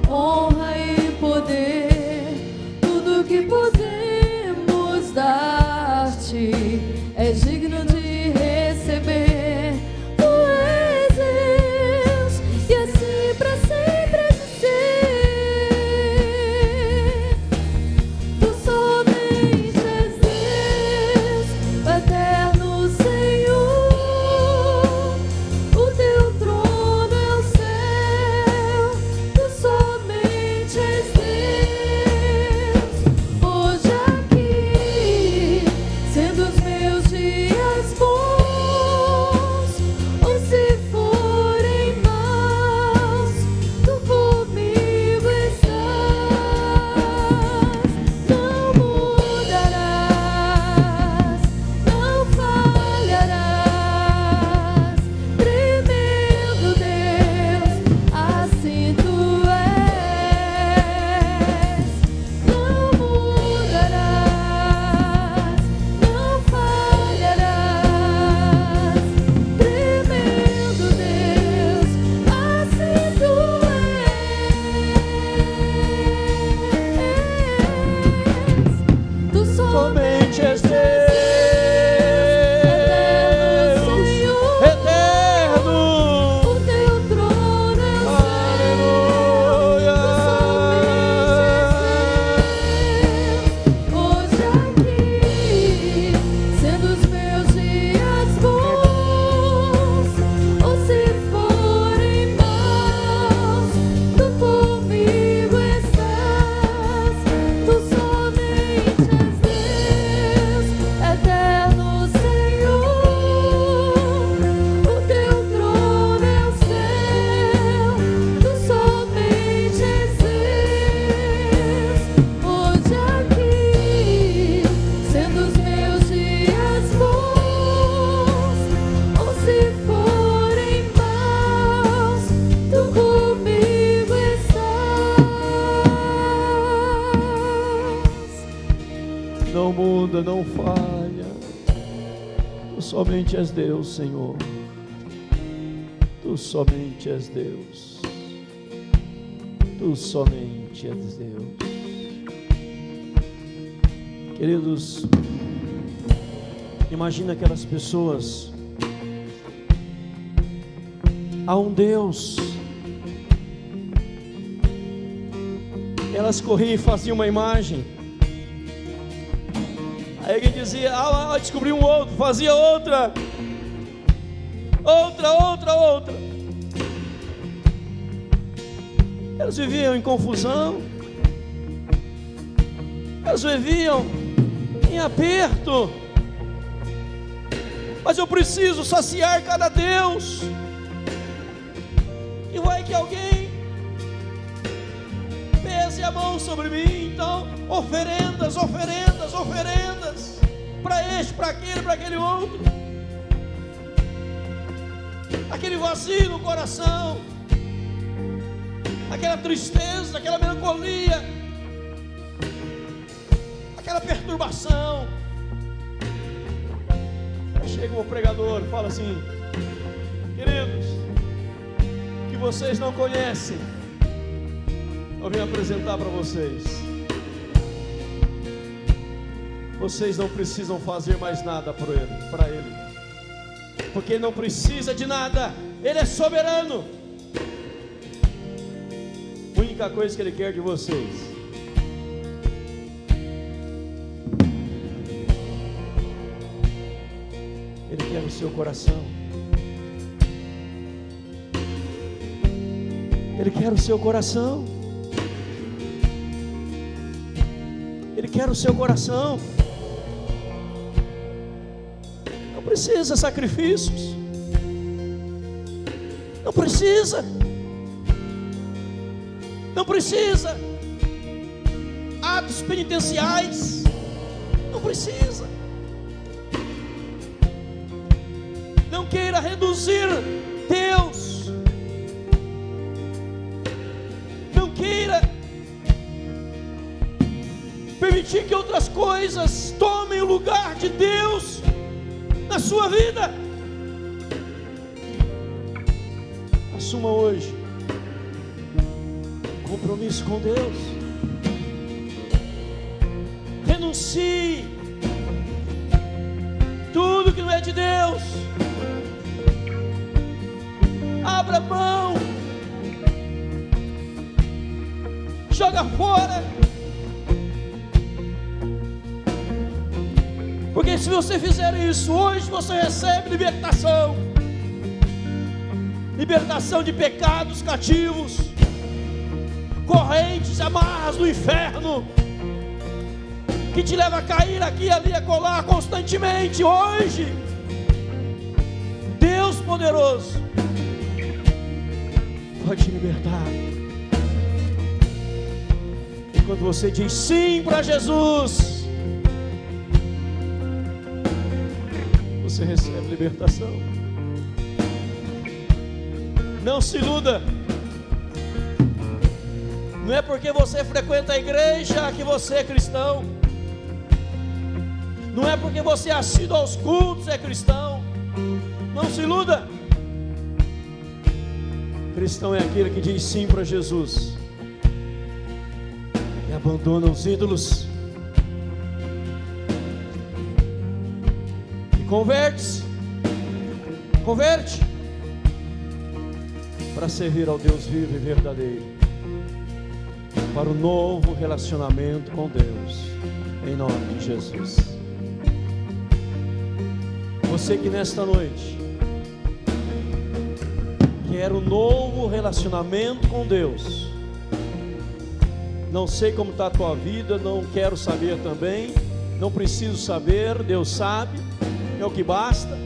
honra e poder. Tudo que podemos dar-te é digno de receber. Tu és Deus e assim para sempre há de ser. Tu somente és Deus, eterno Senhor. O teu trono é o céu. Tu somente és Deus. Hoje aqui, sendo os meus dias bons, ou se forem maus, tu comigo estás. Não mudarás, não falharás, tremendo Deus, assim tu és. Não mudarás, não falharás, tremendo Deus, assim tu és. Tu Somente és Deus, Senhor. eterno. O teu trono é o Aleluia. céu. Hoje aqui, sendo os meus dias bons, ou se forem maus, tu comigo estás. Tu somente és Deus, eterno Senhor. O teu trono é o céu. Tu somente és Deus. Hoje aqui, sendo os meus dias bons, ou se forem maus, tu comigo estás. Não muda, não falha. Tu somente és Deus, Senhor. Tu somente és Deus. Tu somente és Deus. Queridos, imagina aquelas pessoas. Há um Deus. Elas corriam e faziam uma imagem. Aí alguém dizia, descobri um outro, fazia outra. Outra. Elas viviam em confusão. Elas viviam em aperto. Mas eu preciso saciar cada Deus. E vai que alguém estende a mão sobre mim. Então, oferendas, oferendas, oferendas, para este, para aquele outro. Aquele vazio no coração, aquela tristeza, aquela melancolia, aquela perturbação. Aí chega um pregador e fala assim: queridos, que vocês não conhecem, eu vim apresentar para vocês. Vocês não precisam fazer mais nada para ele, porque ele não precisa de nada, ele é soberano. A única coisa que ele quer de vocês ele quer o seu coração. Ele quer o seu coração. Ele quer o seu coração. Não precisa sacrifícios. Não precisa. Não precisa atos penitenciais. Não precisa. Não queira reduzir Deus. Não queira permitir que outras coisas tomem o lugar de Deus na sua vida. Assuma hoje um compromisso com Deus. Renuncie tudo que não é de Deus. Abra mão. Joga fora. Porque se você fizer isso, hoje você recebe libertação. Libertação de pecados cativos, correntes, amarras do inferno, que te leva a cair aqui, ali, a colar constantemente. Hoje, Deus poderoso pode te libertar. Enquanto você diz sim para Jesus, você recebe libertação. Não se iluda. Não é porque você frequenta a igreja que você é cristão. Não é porque você é assíduo aos cultos é cristão. Não se iluda. Cristão é aquele que diz sim para Jesus e abandona os ídolos e converte-se. Converte para servir ao Deus vivo e verdadeiro, para o novo relacionamento com Deus, em nome de Jesus. Você que nesta noite quer um novo relacionamento com Deus, não sei como está a tua vida, não quero saber também, não preciso saber, Deus sabe, é o que basta.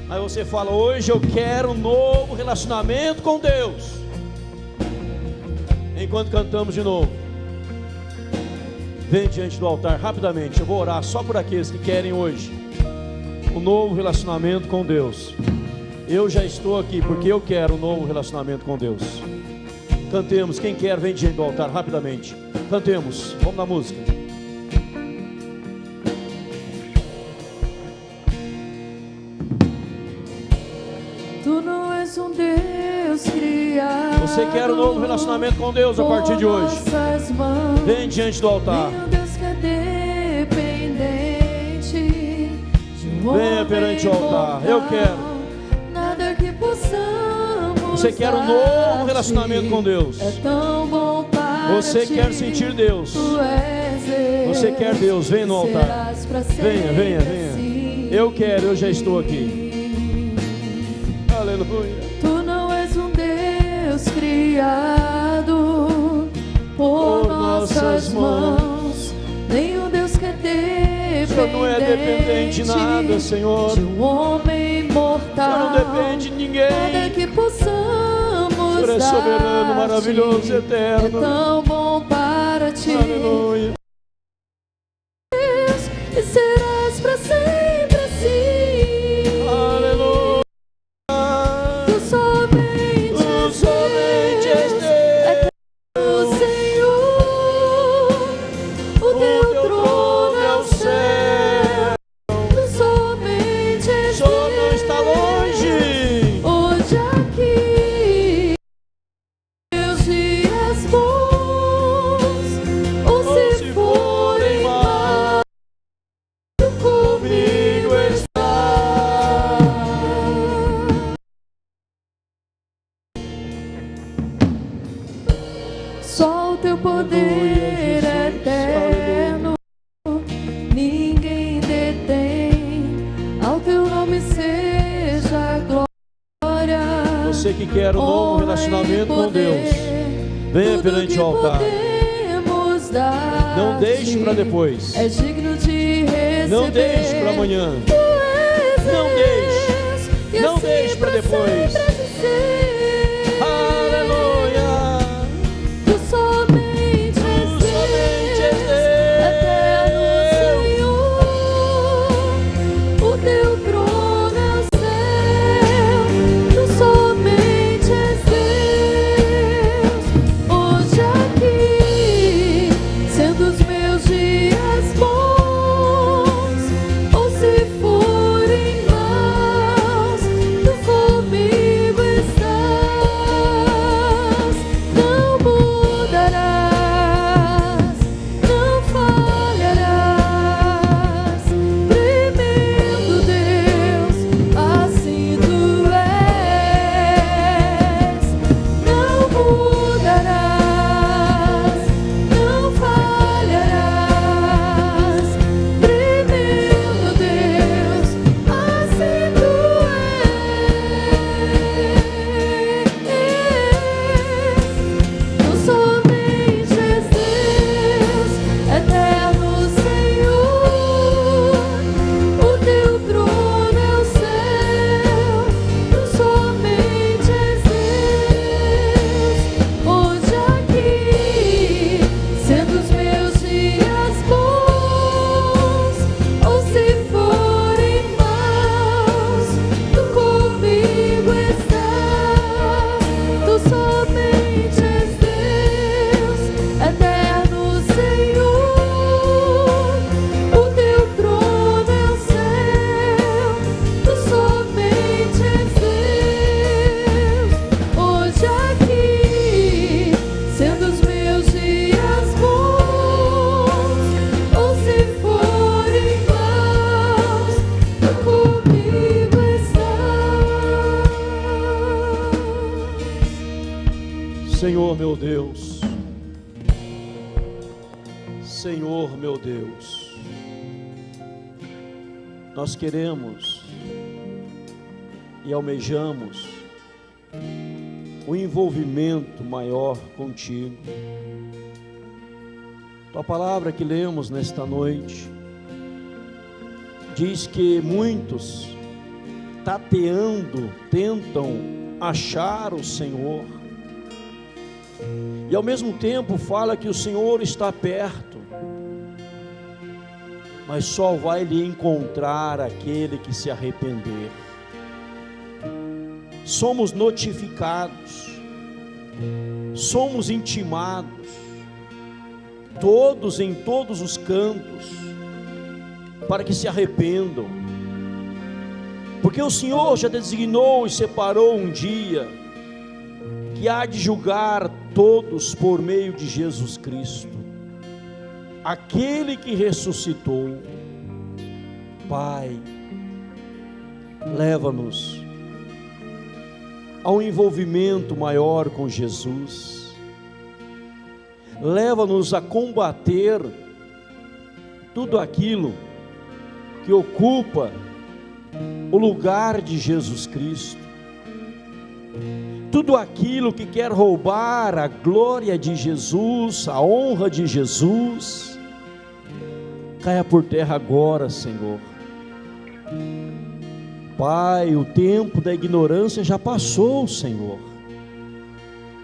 Aí você fala: hoje eu quero um novo relacionamento com Deus. Enquanto cantamos de novo, vem diante do altar rapidamente. Eu vou orar só por aqueles que querem hoje um novo relacionamento com Deus. Eu já estou aqui porque eu quero um novo relacionamento com Deus. Cantemos, quem quer vem diante do altar rapidamente. Cantemos, vamos na música. Tu não és um Deus criado. Você quer um novo relacionamento com Deus a partir de hoje? Vem diante do altar. Nem um Deus que é dependente de um Venha perante o altar. Eu quero. Nada que possamos. Você quer um novo relacionamento com Deus? É tão bom para Você quer sentir Deus? Tu és Deus. Você quer Deus? Venha no altar. Venha, venha, venha. Assim. Eu quero, eu já estou aqui. Aleluia. Tu não és um Deus criado por nossas mãos, nem um Deus que é dependente. O Senhor não é dependente de nada, Senhor. De um homem mortal. O Senhor não depende de ninguém. Nada que possamos. O Senhor é soberano, maravilhoso, eterno. É tão bom Aleluia. E serás para sempre assim. Aleluia. Tu somente és Deus, eterno Senhor. O teu trono é o céu. Tu somente és O Senhor não está longe. hoje aqui. Meus dias bons, ou se forem maus, tu comigo estás. Só o teu poder eterno ninguém detém. Ao teu nome seja glória. Você que quer um novo relacionamento com Deus, venha perante o altar. Não deixe para depois. É digno de receber. Não deixe para amanhã. Não deixe. Não deixe para depois. Aleluia. Tu somente és Deus, eterno Senhor. O teu trono é o céu. Tu somente és Deus. Hoje aqui, sendo os meus dias bons, ou se forem maus, tu comigo estás. Não mudarás, não falharás. Tremendo Deus, assim tu és. Não mudarás, não falharás. Tremendo Deus, assim tu és. Tu somente és Deus, eterno Senhor. O teu trono é o céu. Tu somente és Deus. Hoje aqui, sendo os meus dias bons, ou se forem maus, tu comigo estás. Tu somente és Deus, eterno Senhor. O teu trono é o céu. Tu somente és Deus. Hoje aqui, sendo os meus dias bons, ou se forem maus, tu comigo estás. Senhor meu Deus, Senhor meu Deus, nós queremos e almejamos um envolvimento maior contigo. Tua palavra que lemos nesta noite diz que muitos, tateando, tentam achar o Senhor, e ao mesmo tempo fala que o Senhor está perto, mas só vai lhe encontrar aquele que se arrepender. Somos notificados, somos intimados, todos em todos os cantos, para que se arrependam, porque o Senhor já designou e separou um dia que há de julgar todos por meio de Jesus Cristo, aquele que ressuscitou. Pai, leva-nos a um envolvimento maior com Jesus, leva-nos a combater tudo aquilo que ocupa o lugar de Jesus Cristo, tudo aquilo que quer roubar a glória de Jesus, a honra de Jesus, caia por terra agora, Senhor. Pai, o tempo da ignorância já passou, Senhor.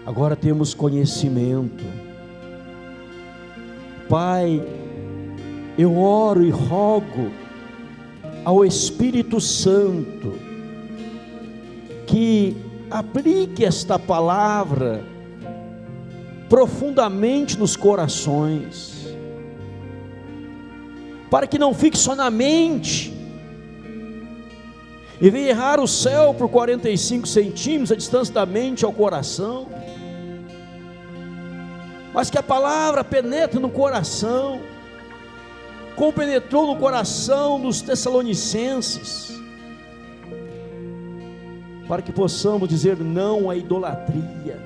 Agora temos conhecimento. Pai, eu oro e rogo ao Espírito Santo que aplique esta palavra profundamente nos corações, para que não fique só na mente e venha errar o céu por 45 centímetros a distância da mente ao coração, mas que a palavra penetre no coração, como penetrou no coração dos Tessalonicenses, para que possamos dizer não à idolatria.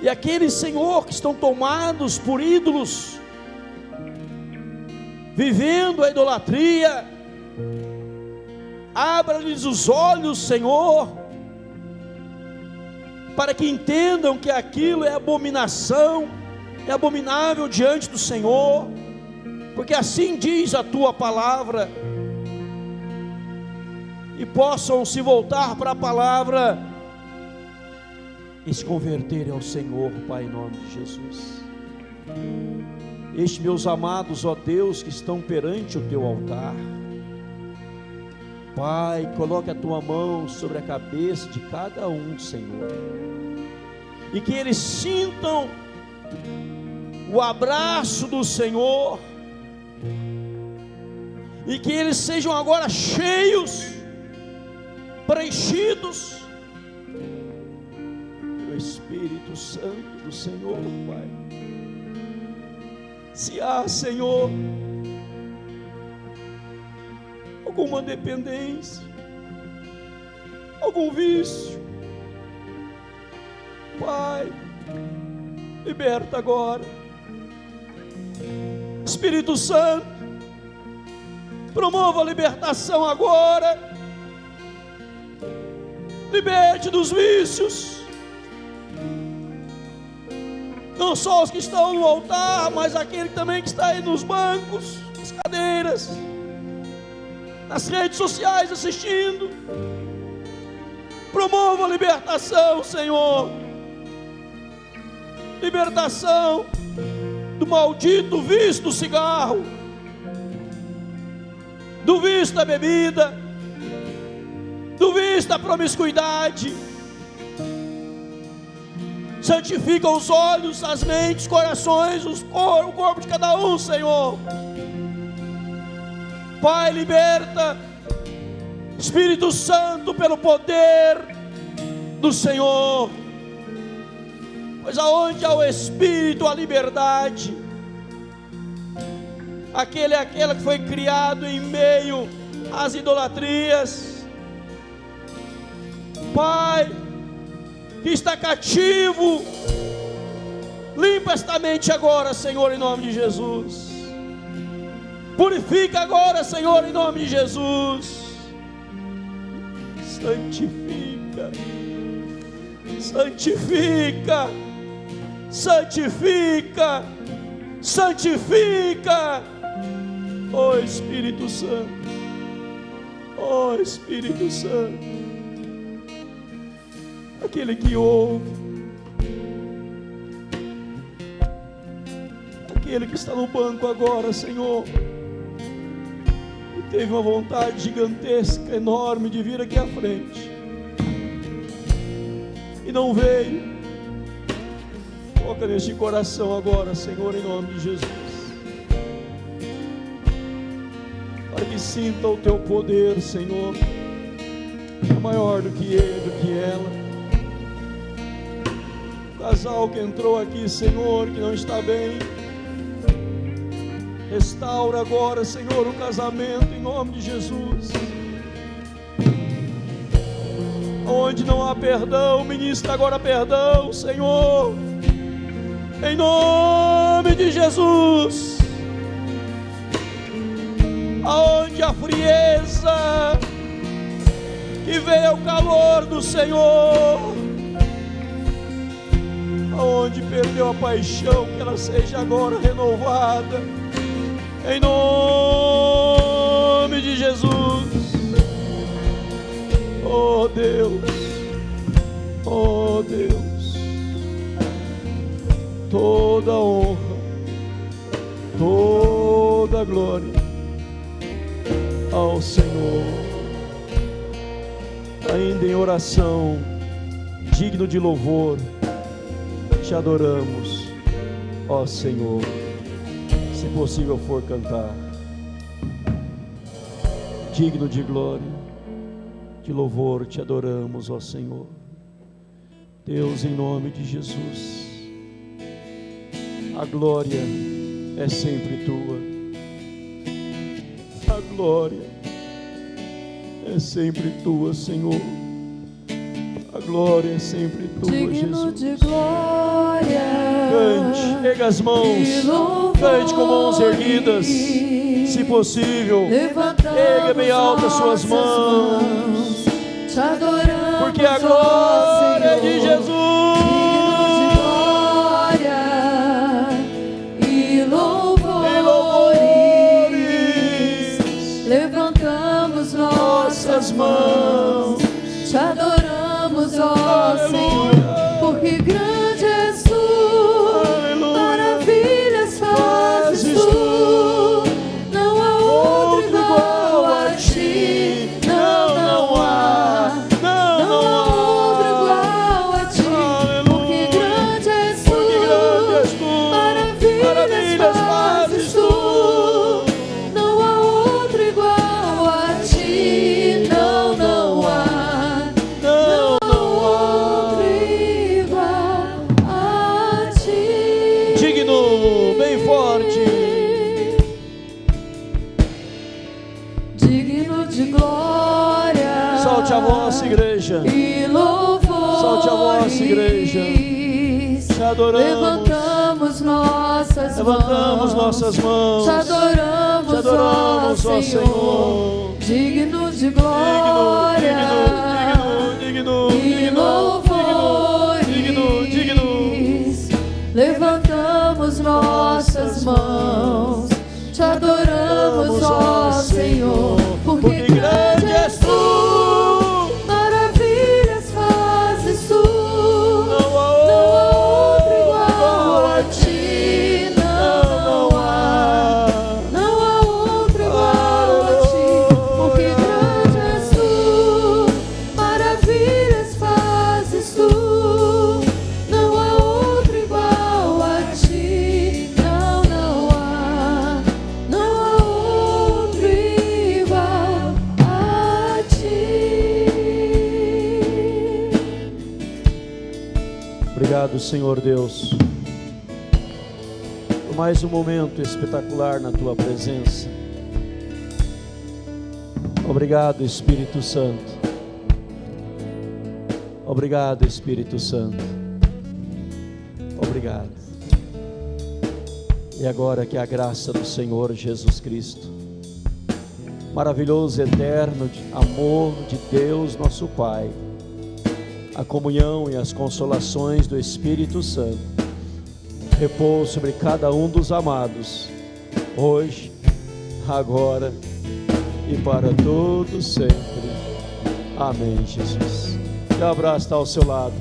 E aqueles, Senhor, que estão tomados por ídolos, vivendo a idolatria, abra-lhes os olhos, Senhor, para que entendam que aquilo é abominação, é abominável diante do Senhor, porque assim diz a tua palavra, e possam se voltar para a palavra e se converterem ao Senhor, Pai, em nome de Jesus. Estes meus amados, ó Deus, que estão perante o teu altar, Pai, coloque a tua mão sobre a cabeça de cada um, Senhor, e que eles sintam o abraço do Senhor, e que eles sejam agora cheios, preenchidos pelo Espírito Santo do Senhor, Pai. Se há, Senhor, alguma dependência, algum vício, Pai, liberta agora. Espírito Santo, promova a libertação agora. Liberte dos vícios, não só os que estão no altar, mas aquele também que está aí nos bancos, nas cadeiras, nas redes sociais assistindo. Promova a libertação, Senhor, libertação do maldito vício do cigarro, do vício da bebida, do vício da promiscuidade. Santifica os olhos, as mentes, os corações, o corpo de cada um, Senhor. Pai, liberta. Espírito Santo, pelo poder do Senhor, pois aonde há o Espírito, há liberdade. Aquele é aquela que foi criado em meio às idolatrias. Pai, que está cativo, limpa esta mente agora, Senhor, em nome de Jesus. Purifica agora, Senhor, em nome de Jesus. Santifica, santifica, santifica, santifica. Ó Espírito Santo, ó Espírito Santo, aquele que ouve, aquele que está no banco agora, Senhor, e teve uma vontade gigantesca, enorme de vir aqui à frente, e não veio. Toca neste coração agora, Senhor, em nome de Jesus, para que sinta o teu poder, Senhor, é maior do que ele, do que ela. Casal que entrou aqui, Senhor, que não está bem, restaura agora, Senhor, o casamento em nome de Jesus. Onde não há perdão, ministra agora perdão, Senhor, em nome de Jesus. Aonde a frieza, que venha o calor do Senhor. Aonde perdeu a paixão, que ela seja agora renovada, em nome de Jesus. Oh Deus, oh Deus, toda honra, toda a glória ao Senhor. Ainda em oração, digno de louvor, te adoramos, ó Senhor. Se possível for cantar, digno de glória, de louvor, te adoramos, ó Senhor. Deus, em nome de Jesus, a glória é sempre tua, a glória é sempre tua, Senhor, a glória é sempre tua, digno Jesus. de glória, Cante, erga as mãos, cante com mãos erguidas, se possível, erga bem alto as suas mãos, te adoramos, porque a glória é de Jesus. Levantamos nossas mãos, te adoramos, ó Aleluia. Senhor, porque grande és tu, Aleluia. maravilhas fazes tu, não há outro igual a ti, não há, não há outro igual a ti, porque grande és tu, maravilhas fazes tu. Solte a vossa igreja, e louvores, solte a vossa igreja, te adoramos, levantamos nossas mãos, te adoramos, ó Senhor, digno de glória, e louvores, levantamos nossas mãos, te adoramos, ó Senhor, porque grande és tu, maravilhas fazes tu, não há outro igual a ti, não há outro igual a ti, porque grande és tu, maravilhas fazes tu, não há outro igual a ti, não há outro igual a ti. Obrigado, Senhor Deus, por mais um momento espetacular na tua presença. Obrigado, Espírito Santo. Obrigado, Espírito Santo. Obrigado. E agora que a graça do Senhor Jesus Cristo, maravilhoso, eterno amor de Deus nosso Pai, a comunhão e as consolações do Espírito Santo repousem sobre cada um dos amados, hoje, agora e para todos sempre. Amém, Jesus. Que abraço está ao seu lado.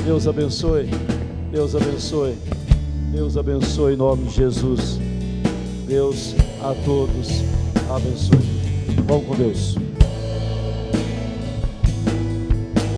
Deus abençoe, Deus abençoe, Deus abençoe em nome de Jesus. Deus a todos abençoe. Vamos com Deus.